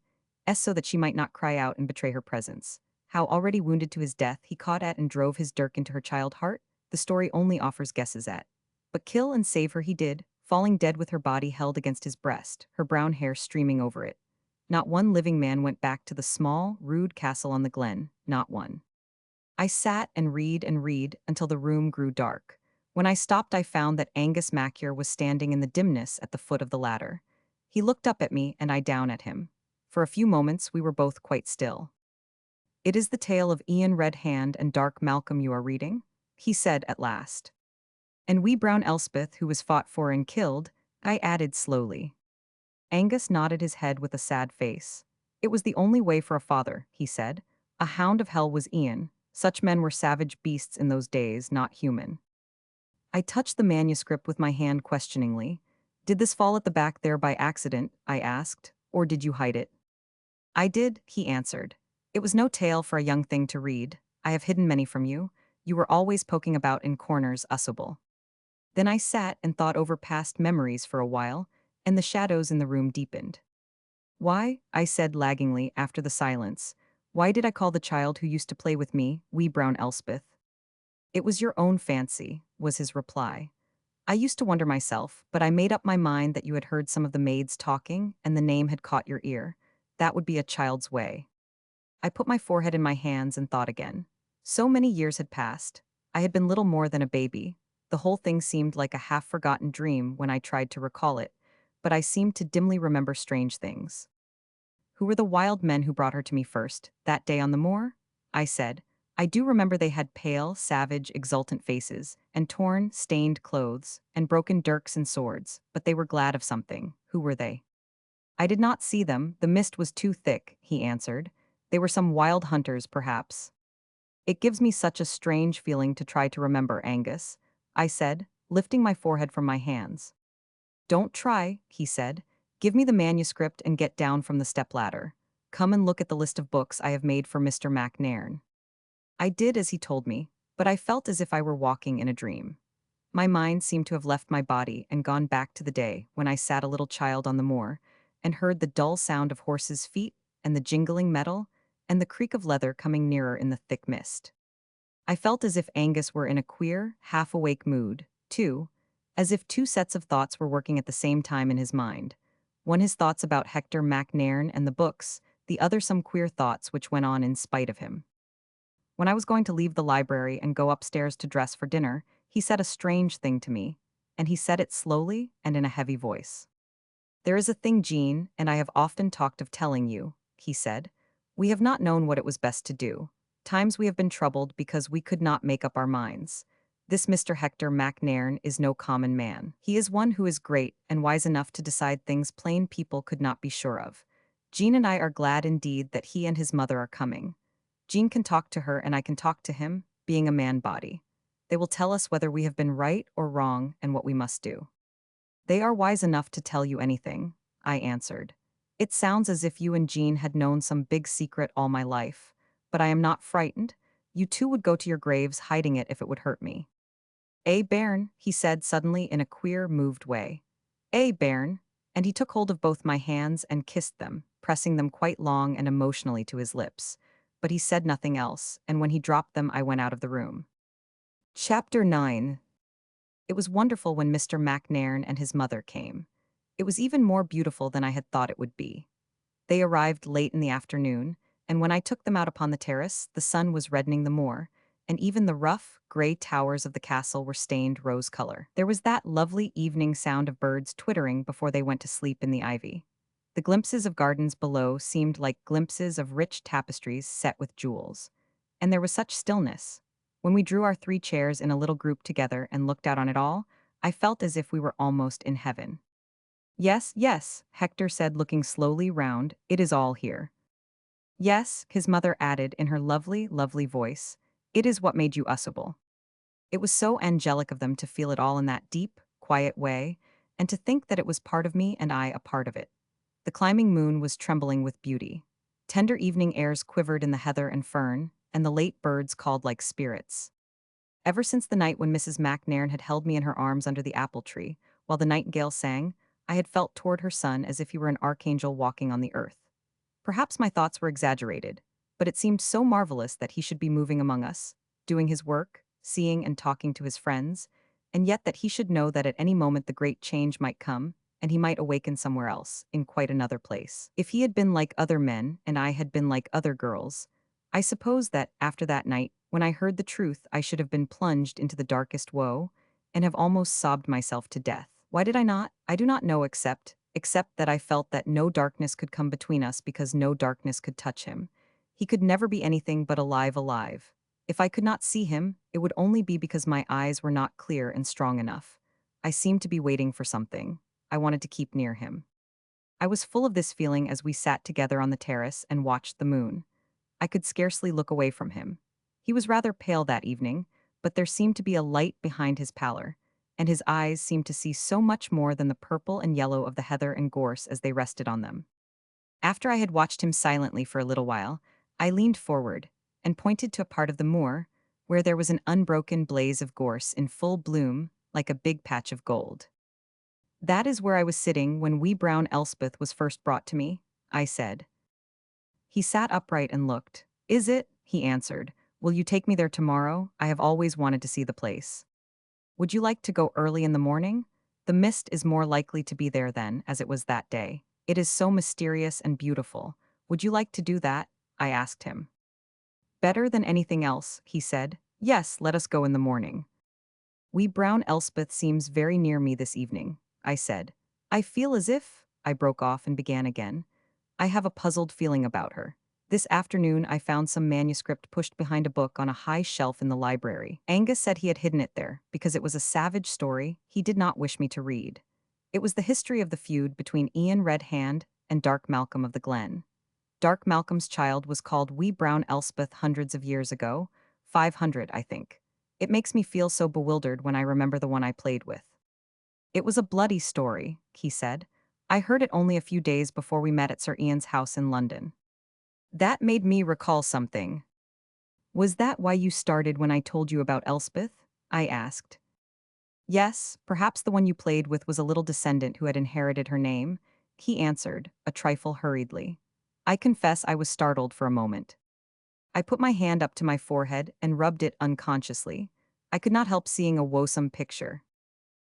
so that she might not cry out and betray her presence. How, already wounded to his death, he caught at and drove his dirk into her child heart, the story only offers guesses at. But kill and save her he did, falling dead with her body held against his breast, her brown hair streaming over it. Not one living man went back to the small, rude castle on the glen, not one. I sat and read until the room grew dark. When I stopped, I found that Angus Macier was standing in the dimness at the foot of the ladder. He looked up at me and I down at him. For a few moments we were both quite still. "It is the tale of Ian Red Hand and Dark Malcolm you are reading?" he said at last. "And wee brown Elspeth who was fought for and killed," I added slowly. Angus nodded his head with a sad face. "It was the only way for a father," he said. "A hound of hell was Ian. Such men were savage beasts in those days, not human." I touched the manuscript with my hand questioningly. "Did this fall at the back there by accident?" I asked. "Or did you hide it?" "I did," he answered. "It was no tale for a young thing to read. I have hidden many from you. You were always poking about in corners, usable." Then I sat and thought over past memories for a while, and the shadows in the room deepened. "Why," I said laggingly after the silence, "why did I call the child who used to play with me, wee brown Elspeth?" "It was your own fancy," was his reply. "I used to wonder myself, but I made up my mind that you had heard some of the maids talking, and the name had caught your ear. That would be a child's way." I put my forehead in my hands and thought again. So many years had passed. I had been little more than a baby. The whole thing seemed like a half-forgotten dream when I tried to recall it, but I seemed to dimly remember strange things. "Who were the wild men who brought her to me first, that day on the moor?" I said. "I do remember they had pale, savage, exultant faces, and torn, stained clothes, and broken dirks and swords, but they were glad of something. Who were they?" "I did not see them, the mist was too thick," he answered. "They were some wild hunters, perhaps." "It gives me such a strange feeling to try to remember, Angus," I said, lifting my forehead from my hands. "Don't try," he said. "Give me the manuscript and get down from the stepladder. Come and look at the list of books I have made for Mr. MacNairn." I did as he told me, but I felt as if I were walking in a dream. My mind seemed to have left my body and gone back to the day when I sat a little child on the moor and heard the dull sound of horses' feet and the jingling metal and the creak of leather coming nearer in the thick mist. I felt as if Angus were in a queer, half-awake mood, too, as if two sets of thoughts were working at the same time in his mind. One his thoughts about Hector MacNairn and the books, the other some queer thoughts which went on in spite of him. When I was going to leave the library and go upstairs to dress for dinner, he said a strange thing to me, and he said it slowly and in a heavy voice. "There is a thing, Jean, and I have often talked of telling you," he said. "We have not known what it was best to do. Times we have been troubled because we could not make up our minds. This Mr. Hector MacNairn is no common man. He is one who is great and wise enough to decide things plain people could not be sure of. Jean and I are glad indeed that he and his mother are coming. Jean can talk to her and I can talk to him, being a man body. They will tell us whether we have been right or wrong and what we must do. They are wise enough to tell you anything, I answered. It sounds as if you and Jean had known some big secret all my life, but I am not frightened. You two would go to your graves hiding it if it would hurt me. Bairn, he said suddenly in a queer, moved way. Bairn, and he took hold of both my hands and kissed them, pressing them quite long and emotionally to his lips. But he said nothing else, and when he dropped them, I went out of the room. Chapter 9. It was wonderful when Mr. McNairn and his mother came. It was even more beautiful than I had thought it would be. They arrived late in the afternoon, and when I took them out upon the terrace, the sun was reddening the moor, and even the rough, gray towers of the castle were stained rose color. There was that lovely evening sound of birds twittering before they went to sleep in the ivy. The glimpses of gardens below seemed like glimpses of rich tapestries set with jewels. And there was such stillness. When we drew our 3 chairs in a little group together and looked out on it all, I felt as if we were almost in heaven. Yes, yes, Hector said, looking slowly round, it is all here. Yes, his mother added in her lovely, lovely voice, it is what made you usable. It was so angelic of them to feel it all in that deep, quiet way, and to think that it was part of me and I a part of it. The climbing moon was trembling with beauty. Tender evening airs quivered in the heather and fern, and the late birds called like spirits. Ever since the night when Mrs. McNairn had held me in her arms under the apple tree, while the nightingale sang, I had felt toward her son as if he were an archangel walking on the earth. Perhaps my thoughts were exaggerated, but it seemed so marvelous that he should be moving among us, doing his work, seeing and talking to his friends, and yet that he should know that at any moment the great change might come, and he might awaken somewhere else, in quite another place. If he had been like other men, and I had been like other girls, I suppose that, after that night, when I heard the truth, I should have been plunged into the darkest woe, and have almost sobbed myself to death. Why did I not? I do not know except that I felt that no darkness could come between us because no darkness could touch him. He could never be anything but alive. If I could not see him, it would only be because my eyes were not clear and strong enough. I seemed to be waiting for something. I wanted to keep near him. I was full of this feeling as we sat together on the terrace and watched the moon. I could scarcely look away from him. He was rather pale that evening, but there seemed to be a light behind his pallor, and his eyes seemed to see so much more than the purple and yellow of the heather and gorse as they rested on them. After I had watched him silently for a little while, I leaned forward and pointed to a part of the moor where there was an unbroken blaze of gorse in full bloom, like a big patch of gold. That is where I was sitting when wee brown Elspeth was first brought to me, I said. He sat upright and looked. Is it? He answered. Will you take me there tomorrow? I have always wanted to see the place. Would you like to go early in the morning? The mist is more likely to be there then, as it was that day. It is so mysterious and beautiful. Would you like to do that? I asked him. Better than anything else, he said. Yes, let us go in the morning. Wee brown Elspeth seems very near me this evening, I said. I feel as if, I broke off and began again. I have a puzzled feeling about her. This afternoon I found some manuscript pushed behind a book on a high shelf in the library. Angus said he had hidden it there because it was a savage story he did not wish me to read. It was the history of the feud between Ian Red Hand and Dark Malcolm of the Glen. Dark Malcolm's child was called Wee Brown Elspeth hundreds of years ago, 500, I think. It makes me feel so bewildered when I remember the one I played with. It was a bloody story, he said. I heard it only a few days before we met at Sir Ian's house in London. That made me recall something. Was that why you started when I told you about Elspeth? I asked. Yes, perhaps the one you played with was a little descendant who had inherited her name, he answered, a trifle hurriedly. I confess I was startled for a moment. I put my hand up to my forehead and rubbed it unconsciously. I could not help seeing a woesome picture.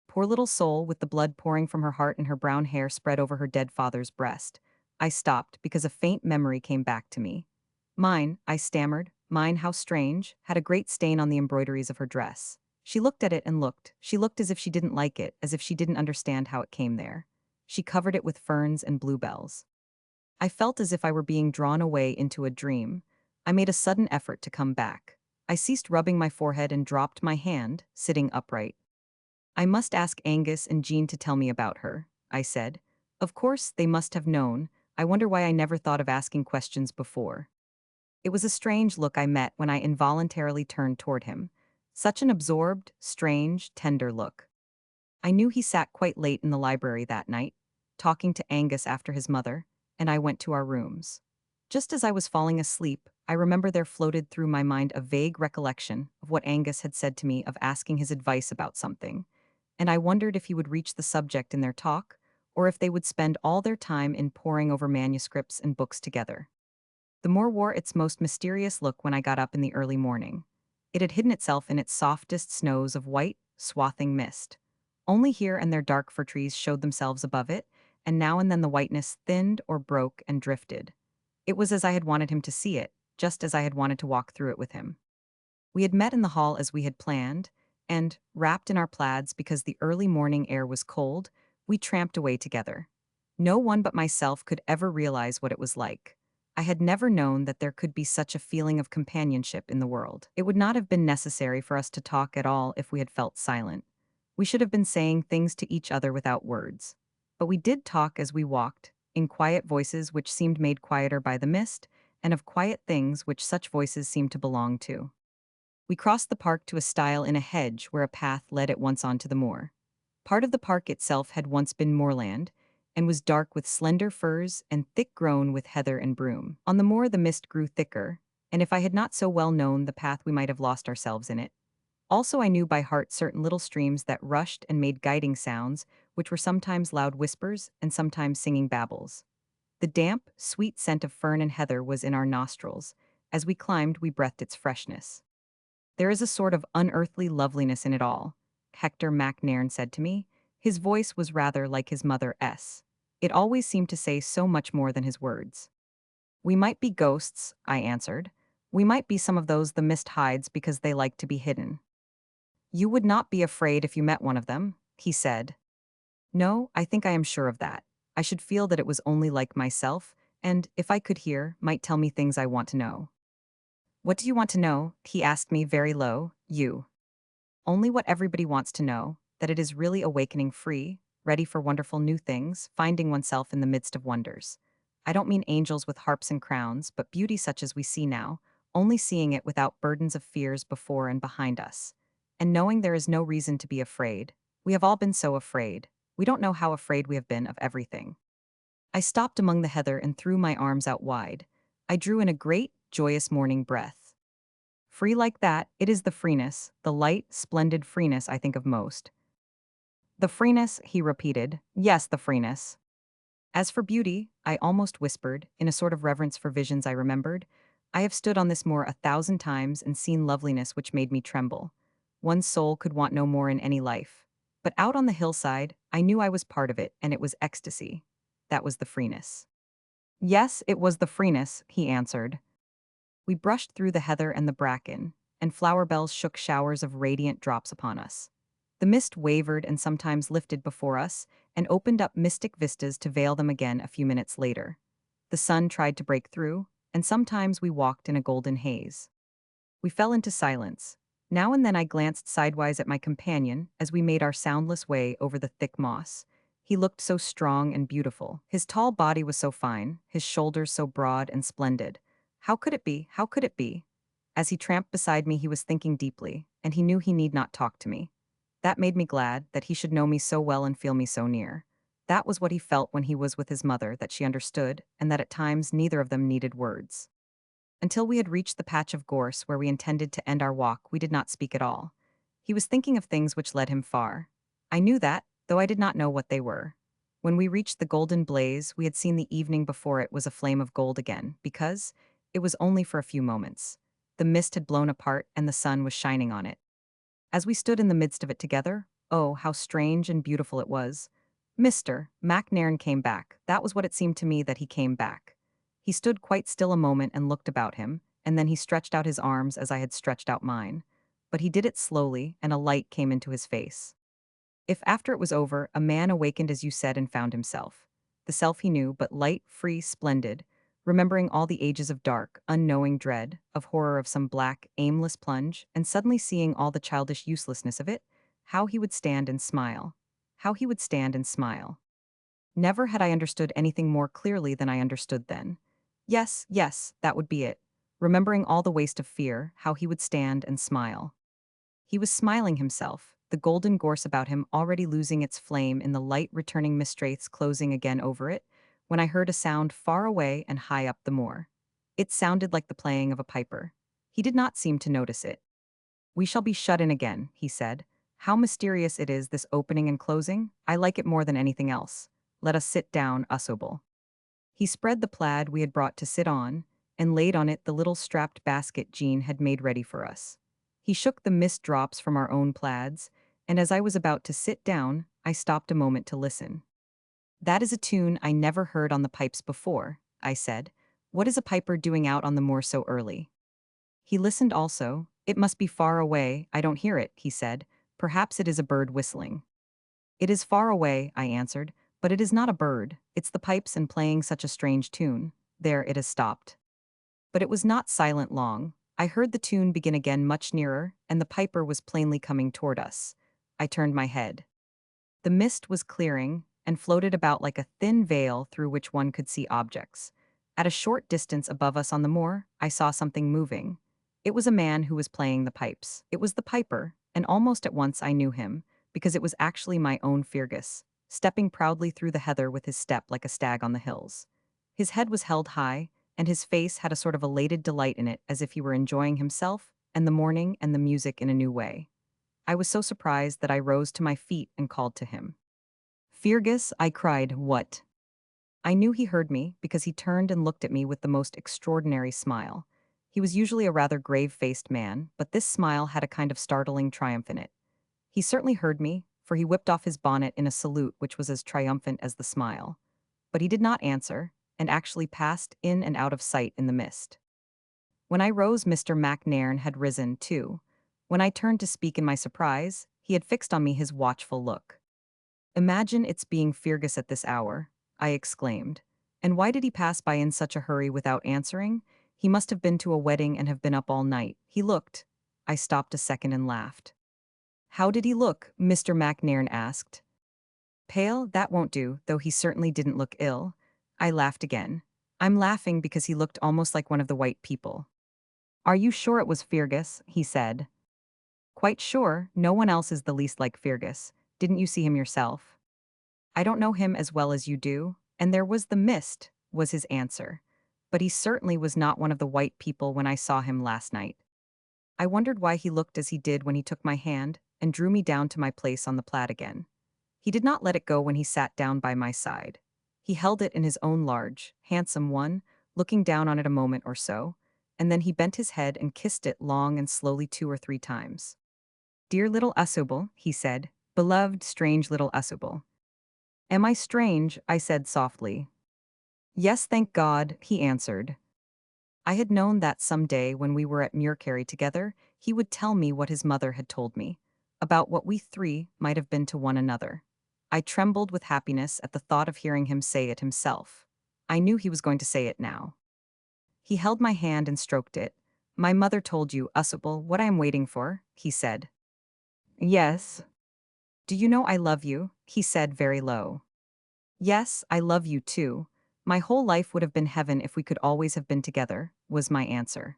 Poor little soul with the blood pouring from her heart and her brown hair spread over her dead father's breast. I stopped because a faint memory came back to me. Mine, I stammered, mine, how strange, had a great stain on the embroideries of her dress. She looked at it and looked. She looked as if she didn't like it, as if she didn't understand how it came there. She covered it with ferns and bluebells. I felt as if I were being drawn away into a dream. I made a sudden effort to come back. I ceased rubbing my forehead and dropped my hand, sitting upright. I must ask Angus and Jean to tell me about her, I said. Of course, they must have known. I wonder why I never thought of asking questions before. It was a strange look I met when I involuntarily turned toward him. Such an absorbed, strange, tender look. I knew he sat quite late in the library that night, talking to Angus after his mother, and I went to our rooms. Just as I was falling asleep, I remember there floated through my mind a vague recollection of what Angus had said to me of asking his advice about something, and I wondered if he would reach the subject in their talk, or if they would spend all their time in poring over manuscripts and books together. The moor wore its most mysterious look when I got up in the early morning. It had hidden itself in its softest snows of white, swathing mist. Only here and there dark fir trees showed themselves above it, and now and then the whiteness thinned or broke and drifted. It was as I had wanted him to see it, just as I had wanted to walk through it with him. We had met in the hall as we had planned, and, wrapped in our plaids because the early morning air was cold, we tramped away together. No one but myself could ever realize what it was like. I had never known that there could be such a feeling of companionship in the world. It would not have been necessary for us to talk at all if we had felt silent. We should have been saying things to each other without words. But we did talk as we walked, in quiet voices which seemed made quieter by the mist, and of quiet things which such voices seemed to belong to. We crossed the park to a stile in a hedge where a path led at once onto the moor. Part of the park itself had once been moorland, and was dark with slender firs and thick grown with heather and broom. On the moor the mist grew thicker, and if I had not so well known the path we might have lost ourselves in it. Also I knew by heart certain little streams that rushed and made guiding sounds, which were sometimes loud whispers and sometimes singing babbles. The damp, sweet scent of fern and heather was in our nostrils. As we climbed, we breathed its freshness. There is a sort of unearthly loveliness in it all, Hector MacNairn said to me. His voice was rather like his mother's. It always seemed to say so much more than his words. We might be ghosts, I answered. We might be some of those the mist hides because they like to be hidden. You would not be afraid if you met one of them, he said. No, I think I am sure of that. I should feel that it was only like myself, and, if I could hear, might tell me things I want to know. What do you want to know? He asked me very low. You. Only what everybody wants to know, that it is really awakening free, ready for wonderful new things, finding oneself in the midst of wonders. I don't mean angels with harps and crowns, but beauty such as we see now, only seeing it without burdens of fears before and behind us. And knowing there is no reason to be afraid. We have all been so afraid. We don't know how afraid we have been of everything. I stopped among the heather and threw my arms out wide. I drew in a great, joyous morning breath. Free like that, it is the freeness, the light, splendid freeness I think of most. The freeness, he repeated. Yes, the freeness. As for beauty, I almost whispered, in a sort of reverence for visions I remembered, I have stood on this moor 1,000 times and seen loveliness which made me tremble. One's soul could want no more in any life. But out on the hillside, I knew I was part of it, and it was ecstasy. That was the freeness. Yes, it was the freeness, he answered. We brushed through the heather and the bracken, and flower bells shook showers of radiant drops upon us. The mist wavered and sometimes lifted before us, and opened up mystic vistas to veil them again a few minutes later. The sun tried to break through, and sometimes we walked in a golden haze. We fell into silence. Now and then I glanced sidewise at my companion as we made our soundless way over the thick moss. He looked so strong and beautiful. His tall body was so fine, his shoulders so broad and splendid. How could it be? How could it be? As he tramped beside me, he was thinking deeply, and he knew he need not talk to me. That made me glad, that he should know me so well and feel me so near. That was what he felt when he was with his mother, that she understood, and that at times neither of them needed words. Until we had reached the patch of gorse where we intended to end our walk, we did not speak at all. He was thinking of things which led him far. I knew that, though I did not know what they were. When we reached the golden blaze, we had seen the evening before it was a flame of gold again, because it was only for a few moments. The mist had blown apart and the sun was shining on it. As we stood in the midst of it together, oh, how strange and beautiful it was. Mr. MacNairn came back. That was what it seemed to me, that he came back. He stood quite still a moment and looked about him, and then he stretched out his arms as I had stretched out mine. But he did it slowly, and a light came into his face. If after it was over, a man awakened as you said and found himself. The self he knew, but light, free, splendid, remembering all the ages of dark, unknowing dread, of horror of some black, aimless plunge, and suddenly seeing all the childish uselessness of it, how he would stand and smile. How he would stand and smile. Never had I understood anything more clearly than I understood then. Yes, yes, that would be it. Remembering all the waste of fear, how he would stand and smile. He was smiling himself, the golden gorse about him already losing its flame in the light returning mistraiths closing again over it, when I heard a sound far away and high up the moor. It sounded like the playing of a piper. He did not seem to notice it. "We shall be shut in again," he said. "How mysterious it is, this opening and closing. I like it more than anything else. Let us sit down, Usobel." He spread the plaid we had brought to sit on, and laid on it the little strapped basket Jean had made ready for us. He shook the mist drops from our own plaids, and as I was about to sit down, I stopped a moment to listen. "That is a tune I never heard on the pipes before," I said. "What is a piper doing out on the moor so early?" He listened also. "It must be far away, I don't hear it," he said. "Perhaps it is a bird whistling." "It is far away," I answered, "but it is not a bird, it's the pipes and playing such a strange tune. There, it has stopped." But it was not silent long. I heard the tune begin again much nearer, and the piper was plainly coming toward us. I turned my head. The mist was clearing, and floated about like a thin veil through which one could see objects. At a short distance above us on the moor, I saw something moving. It was a man who was playing the pipes. It was the piper, and almost at once I knew him, because it was actually my own Fergus, stepping proudly through the heather with his step like a stag on the hills. His head was held high, and his face had a sort of elated delight in it, as if he were enjoying himself, and the morning and the music in a new way. I was so surprised that I rose to my feet and called to him. "Fergus," I cried. "What?" I knew he heard me, because he turned and looked at me with the most extraordinary smile. He was usually a rather grave-faced man, but this smile had a kind of startling triumph in it. He certainly heard me, for he whipped off his bonnet in a salute which was as triumphant as the smile. But he did not answer, and actually passed in and out of sight in the mist. When I rose, Mr. McNairn had risen, too. When I turned to speak in my surprise, he had fixed on me his watchful look. "Imagine its being Fergus at this hour," I exclaimed. "And why did he pass by in such a hurry without answering? He must have been to a wedding and have been up all night. He looked—" I stopped a second and laughed. "How did he look?" Mr. McNairn asked. "Pale? That won't do, though he certainly didn't look ill." I laughed again. "I'm laughing because he looked almost like one of the white people." "Are you sure it was Fergus?" he said. "Quite sure. No one else is the least like Fergus. Didn't you see him yourself?" "I don't know him as well as you do, and there was the mist," was his answer. "But he certainly was not one of the white people when I saw him last night." I wondered why he looked as he did when he took my hand and drew me down to my place on the plaid again. He did not let it go when he sat down by my side. He held it in his own large, handsome one, looking down on it a moment or so, and then he bent his head and kissed it long and slowly 2 or 3 times. "Dear little Usobel," he said, "beloved, strange little Usobel." "Am I strange?" I said softly. "Yes, thank God," he answered. I had known that some day when we were at Muircarry together, he would tell me what his mother had told me, about what we three might have been to one another. I trembled with happiness at the thought of hearing him say it himself. I knew he was going to say it now. He held my hand and stroked it. "My mother told you, Usobel, what I am waiting for," he said. "Yes." "Do you know I love you?" he said very low. "Yes, I love you too. My whole life would have been heaven if we could always have been together," was my answer.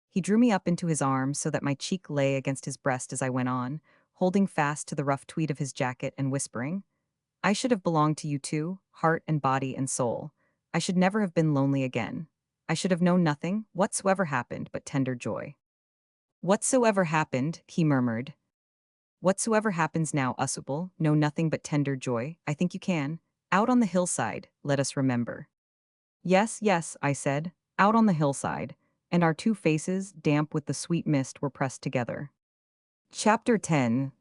He drew me up into his arms so that my cheek lay against his breast as I went on, holding fast to the rough tweed of his jacket and whispering, "I should have belonged to you too, heart and body and soul. I should never have been lonely again. I should have known nothing, whatsoever happened, but tender joy." "Whatsoever happened," he murmured. "Whatsoever happens now, Usobel, know nothing but tender joy. I think you can. Out on the hillside, let us remember." "Yes, yes," I said, "out on the hillside," and our two faces, damp with the sweet mist, were pressed together. Chapter 10.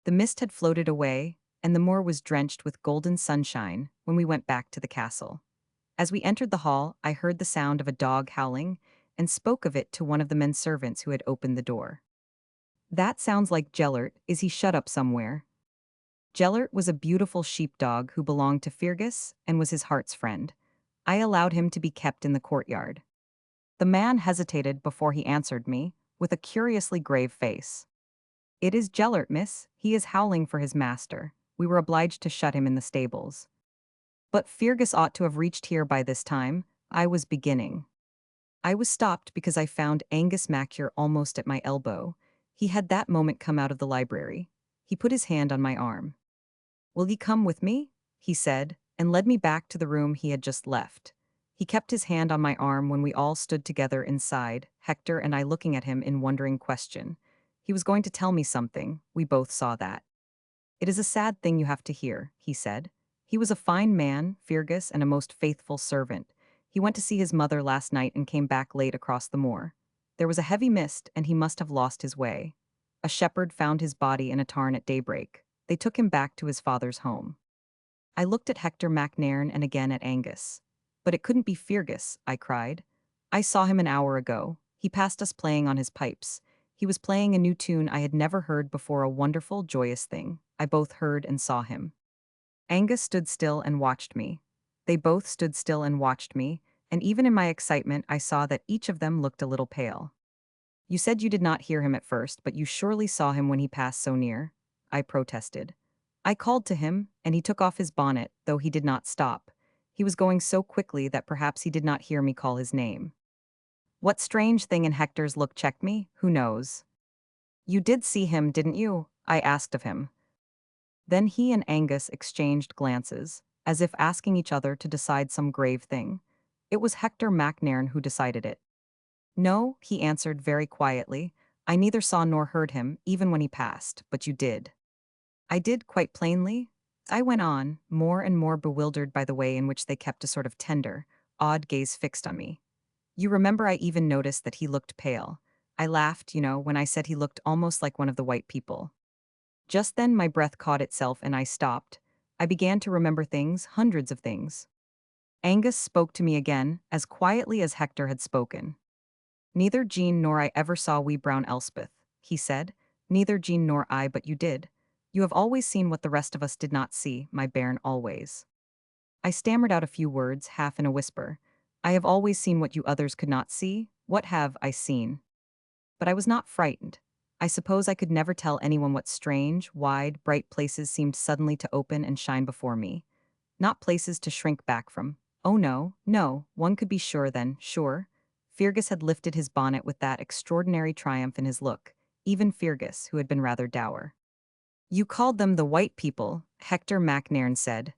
The mist had floated away, and the moor was drenched with golden sunshine when we went back to the castle. As we entered the hall, I heard the sound of a dog howling, and spoke of it to one of the men servants who had opened the door. "That sounds like Gellert. Is he shut up somewhere?" Gellert was a beautiful sheepdog who belonged to Fergus and was his heart's friend. I allowed him to be kept in the courtyard. The man hesitated before he answered me, with a curiously grave face. "It is Gellert, miss. He is howling for his master. We were obliged to shut him in the stables." "But Fergus ought to have reached here by this time," I was beginning. I was stopped because I found Angus Macier almost at my elbow. He had that moment come out of the library. He put his hand on my arm. "Will you come with me?" he said, and led me back to the room he had just left. He kept his hand on my arm when we all stood together inside, Hector and I looking at him in wondering question. He was going to tell me something, we both saw that. "It is a sad thing you have to hear," he said. "He was a fine man, fearless, and a most faithful servant. He went to see his mother last night and came back late across the moor. There was a heavy mist, and he must have lost his way. A shepherd found his body in a tarn at daybreak. They took him back to his father's home." I looked at Hector McNairn and again at Angus. "But it couldn't be Fergus," I cried. "I saw him an hour ago. He passed us playing on his pipes. He was playing a new tune I had never heard before, a wonderful, joyous thing. I both heard and saw him." Angus stood still and watched me. They both stood still and watched me, and even in my excitement I saw that each of them looked a little pale. "You said you did not hear him at first, but you surely saw him when he passed so near," I protested. "I called to him, and he took off his bonnet, though he did not stop. He was going so quickly that perhaps he did not hear me call his name." What strange thing in Hector's look checked me? Who knows? "You did see him, didn't you?" I asked of him. Then he and Angus exchanged glances, as if asking each other to decide some grave thing. It was Hector McNairn who decided it. "No," he answered very quietly. "I neither saw nor heard him, even when he passed, but you did." "I did, quite plainly," I went on, more and more bewildered by the way in which they kept a sort of tender, odd gaze fixed on me. "You remember I even noticed that he looked pale. I laughed, when I said he looked almost like one of the white people." Just then my breath caught itself and I stopped. I began to remember things, hundreds of things. Angus spoke to me again, as quietly as Hector had spoken. "Neither Jean nor I ever saw wee brown Elspeth," he said. "Neither Jean nor I, but you did. You have always seen what the rest of us did not see, my bairn, always." I stammered out a few words, half in a whisper. "I have always seen what you others could not see. What have I seen?" But I was not frightened. I suppose I could never tell anyone what strange, wide, bright places seemed suddenly to open and shine before me. Not places to shrink back from. Oh no, no, one could be sure then, sure. Fergus had lifted his bonnet with that extraordinary triumph in his look, even Fergus, who had been rather dour. "You called them the white people," Hector McNairn said.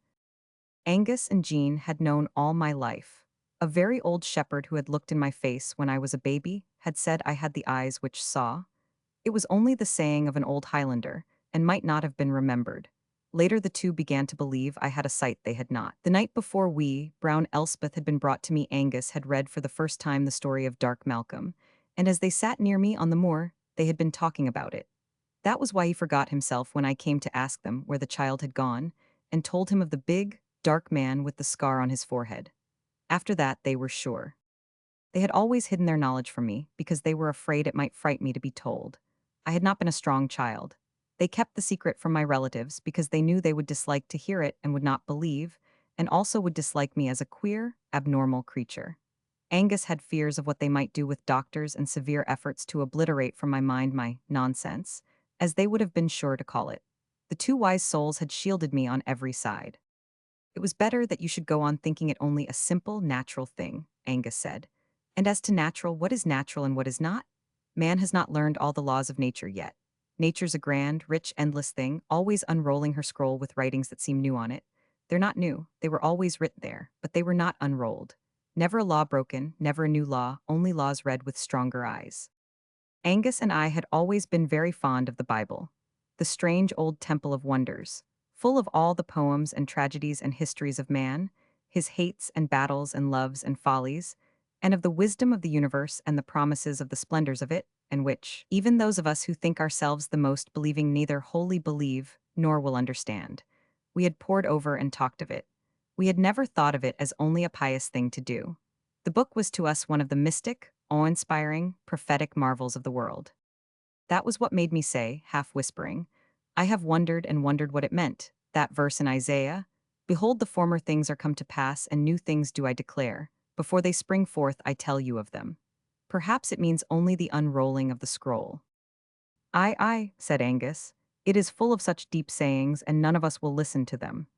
"Angus and Jean had known all my life. A very old shepherd who had looked in my face when I was a baby had said I had the eyes which saw. It was only the saying of an old Highlander, and might not have been remembered. Later the two began to believe I had a sight they had not. The night before brown Elspeth had been brought to me, Angus had read for the first time the story of Dark Malcolm, and as they sat near me on the moor, they had been talking about it. That was why he forgot himself when I came to ask them where the child had gone, and told him of the big, dark man with the scar on his forehead. After that, they were sure. They had always hidden their knowledge from me because they were afraid it might fright me to be told. I had not been a strong child. They kept the secret from my relatives because they knew they would dislike to hear it and would not believe, and also would dislike me as a queer, abnormal creature. Angus had fears of what they might do with doctors and severe efforts to obliterate from my mind my nonsense, as they would have been sure to call it. The two wise souls had shielded me on every side. "It was better that you should go on thinking it only a simple, natural thing," Angus said. "And as to natural, what is natural and what is not? Man has not learned all the laws of nature yet. Nature's a grand, rich, endless thing, always unrolling her scroll with writings that seem new on it. They're not new, they were always written there, but they were not unrolled. Never a law broken, never a new law, only laws read with stronger eyes." Angus and I had always been very fond of the Bible, the strange old temple of wonders, full of all the poems and tragedies and histories of man, his hates and battles and loves and follies, and of the wisdom of the universe and the promises of the splendors of it, and which, even those of us who think ourselves the most believing neither wholly believe nor will understand. We had pored over and talked of it. We had never thought of it as only a pious thing to do. The book was to us one of the mystic, awe-inspiring, prophetic marvels of the world. That was what made me say, half whispering, "I have wondered and wondered what it meant, that verse in Isaiah, 'Behold, the former things are come to pass, and new things do I declare. Before they spring forth, I tell you of them.' Perhaps it means only the unrolling of the scroll." "Aye, said Angus. "It is full of such deep sayings, and none of us will listen to them."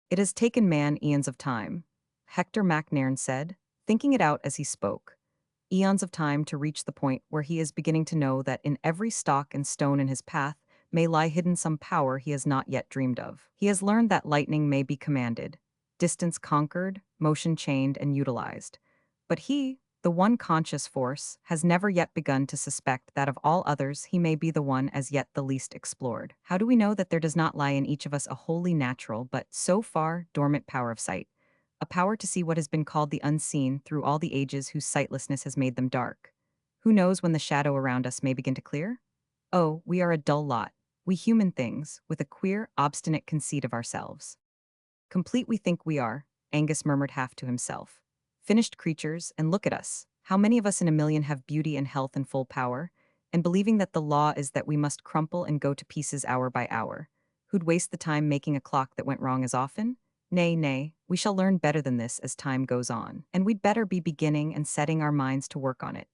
"It has taken man eons of time," Hector McNairn said, thinking it out as he spoke. eons of time to reach the point where he is beginning to know that in every stalk and stone in his path may lie hidden some power he has not yet dreamed of. He has learned that lightning may be commanded, distance conquered, motion chained and utilized. But he, the one conscious force, has never yet begun to suspect that of all others he may be the one as yet the least explored. How do we know that there does not lie in each of us a wholly natural but so far dormant power of sight? A power to see what has been called the unseen through all the ages whose sightlessness has made them dark. Who knows when the shadow around us may begin to clear? Oh, we are a dull lot, we human things, with a queer, obstinate conceit of ourselves. Complete we think we are, Angus murmured half to himself. Finished creatures, and look at us. How many of us in a million have beauty and health and full power? And believing that the law is that we must crumple and go to pieces hour by hour. Who'd waste the time making a clock that went wrong as often? Nay, nay, we shall learn better than this as time goes on. And we'd better be beginning and setting our minds to work on it.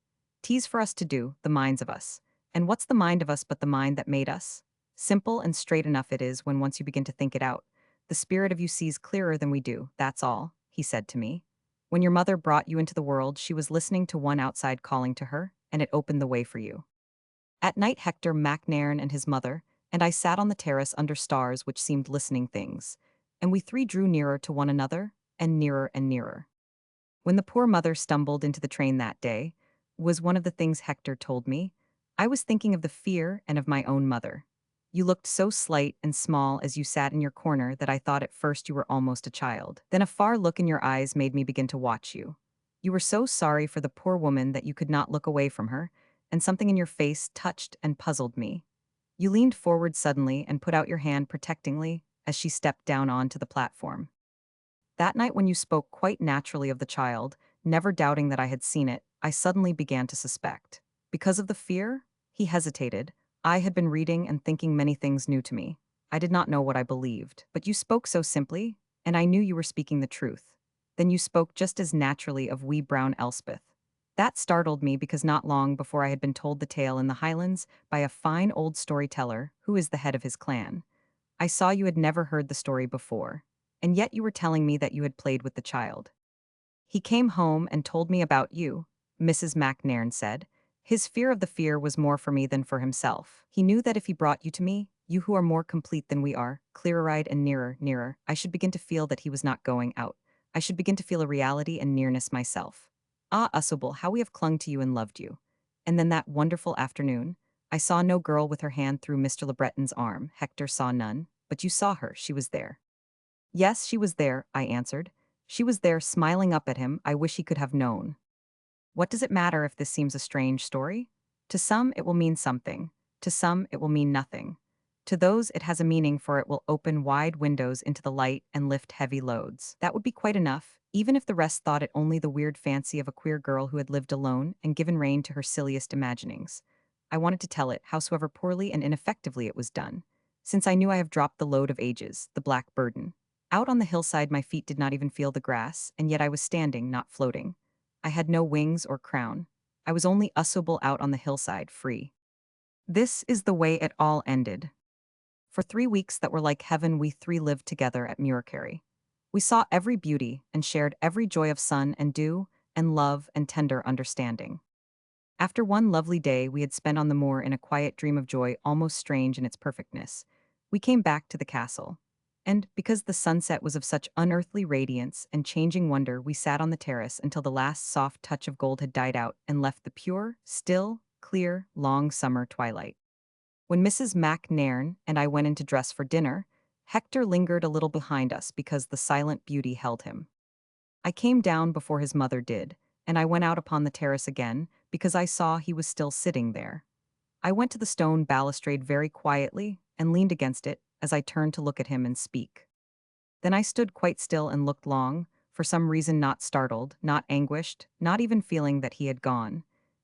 T's for us to do, the minds of us. And what's the mind of us but the mind that made us? Simple and straight enough it is when once you begin to think it out. The spirit of you sees clearer than we do, that's all, he said to me. When your mother brought you into the world, she was listening to one outside calling to her, and it opened the way for you. At night Hector MacNairn and his mother, and I sat on the terrace under stars which seemed listening things, and we three drew nearer to one another, and nearer and nearer. When the poor mother stumbled into the train that day, was one of the things Hector told me, I was thinking of the fear and of my own mother. You looked so slight and small as you sat in your corner that I thought at first you were almost a child. Then a far look in your eyes made me begin to watch you. You were so sorry for the poor woman that you could not look away from her, and something in your face touched and puzzled me. You leaned forward suddenly and put out your hand protectingly as she stepped down onto the platform. That night when you spoke quite naturally of the child, never doubting that I had seen it, I suddenly began to suspect. Because of the fear? He hesitated. I had been reading and thinking many things new to me. I did not know what I believed, but you spoke so simply, and I knew you were speaking the truth. Then you spoke just as naturally of wee brown Elspeth. That startled me because not long before I had been told the tale in the Highlands by a fine old storyteller who is the head of his clan. I saw you had never heard the story before, and yet you were telling me that you had played with the child. He came home and told me about you, Mrs. MacNairn said. His fear of the fear was more for me than for himself. He knew that if he brought you to me, you who are more complete than we are, clearer-eyed and nearer, nearer, I should begin to feel that he was not going out. I should begin to feel a reality and nearness myself. Ah, Usable, how we have clung to you and loved you. And then that wonderful afternoon, I saw no girl with her hand through Mr. Le Breton's arm. Hector saw none, but you saw her, she was there. Yes, she was there, I answered. She was there, smiling up at him. I wish he could have known. What does it matter if this seems a strange story? To some, it will mean something. To some, it will mean nothing. To those, it has a meaning, for it will open wide windows into the light and lift heavy loads. That would be quite enough, even if the rest thought it only the weird fancy of a queer girl who had lived alone and given rein to her silliest imaginings. I wanted to tell it, howsoever poorly and ineffectively it was done, since I knew I have dropped the load of ages, the black burden. Out on the hillside my feet did not even feel the grass, and yet I was standing, not floating. I had no wings or crown. I was only Usable out on the hillside, free. This is the way it all ended. For 3 weeks that were like heaven we three lived together at Muircarry. We saw every beauty and shared every joy of sun and dew and love and tender understanding. After one lovely day we had spent on the moor in a quiet dream of joy almost strange in its perfectness, we came back to the castle. And, because the sunset was of such unearthly radiance and changing wonder, we sat on the terrace until the last soft touch of gold had died out and left the pure, still, clear, long summer twilight. When Mrs. MacNairn and I went in to dress for dinner, Hector lingered a little behind us because the silent beauty held him. I came down before his mother did, and I went out upon the terrace again because I saw he was still sitting there. I went to the stone balustrade very quietly and leaned against it as I turned to look at him and speak. Then I stood quite still and looked long, for some reason not startled, not anguished, not even feeling that he had gone.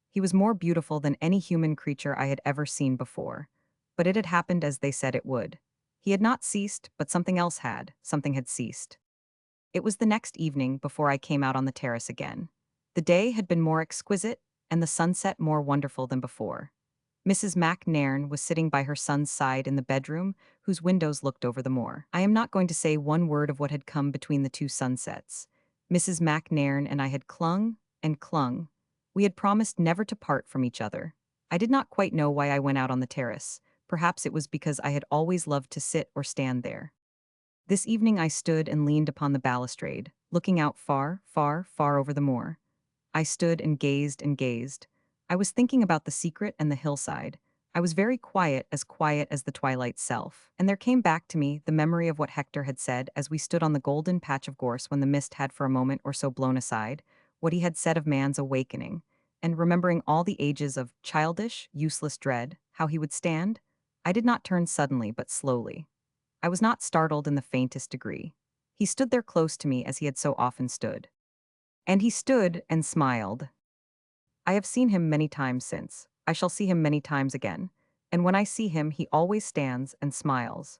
He was more beautiful than any human creature I had ever seen before. But it had happened as they said it would. He had not ceased, but something else had, something had ceased. It was the next evening before I came out on the terrace again. The day had been more exquisite, and the sunset more wonderful than before. Mrs. MacNairn was sitting by her son's side in the bedroom, whose windows looked over the moor. I am not going to say one word of what had come between the two sunsets. Mrs. MacNairn and I had clung and clung. We had promised never to part from each other. I did not quite know why I went out on the terrace. Perhaps it was because I had always loved to sit or stand there. This evening I stood and leaned upon the balustrade, looking out far, far, far over the moor. I stood and gazed and gazed. I was thinking about the secret and the hillside. I was very quiet as the twilight's self, and there came back to me the memory of what Hector had said as we stood on the golden patch of gorse when the mist had for a moment or so blown aside, what he had said of man's awakening, and remembering all the ages of childish, useless dread, how he would stand. I did not turn suddenly but slowly. I was not startled in the faintest degree. He stood there close to me as he had so often stood. And he stood and smiled. I have seen him many times since. I shall see him many times again. And when I see him, he always stands and smiles.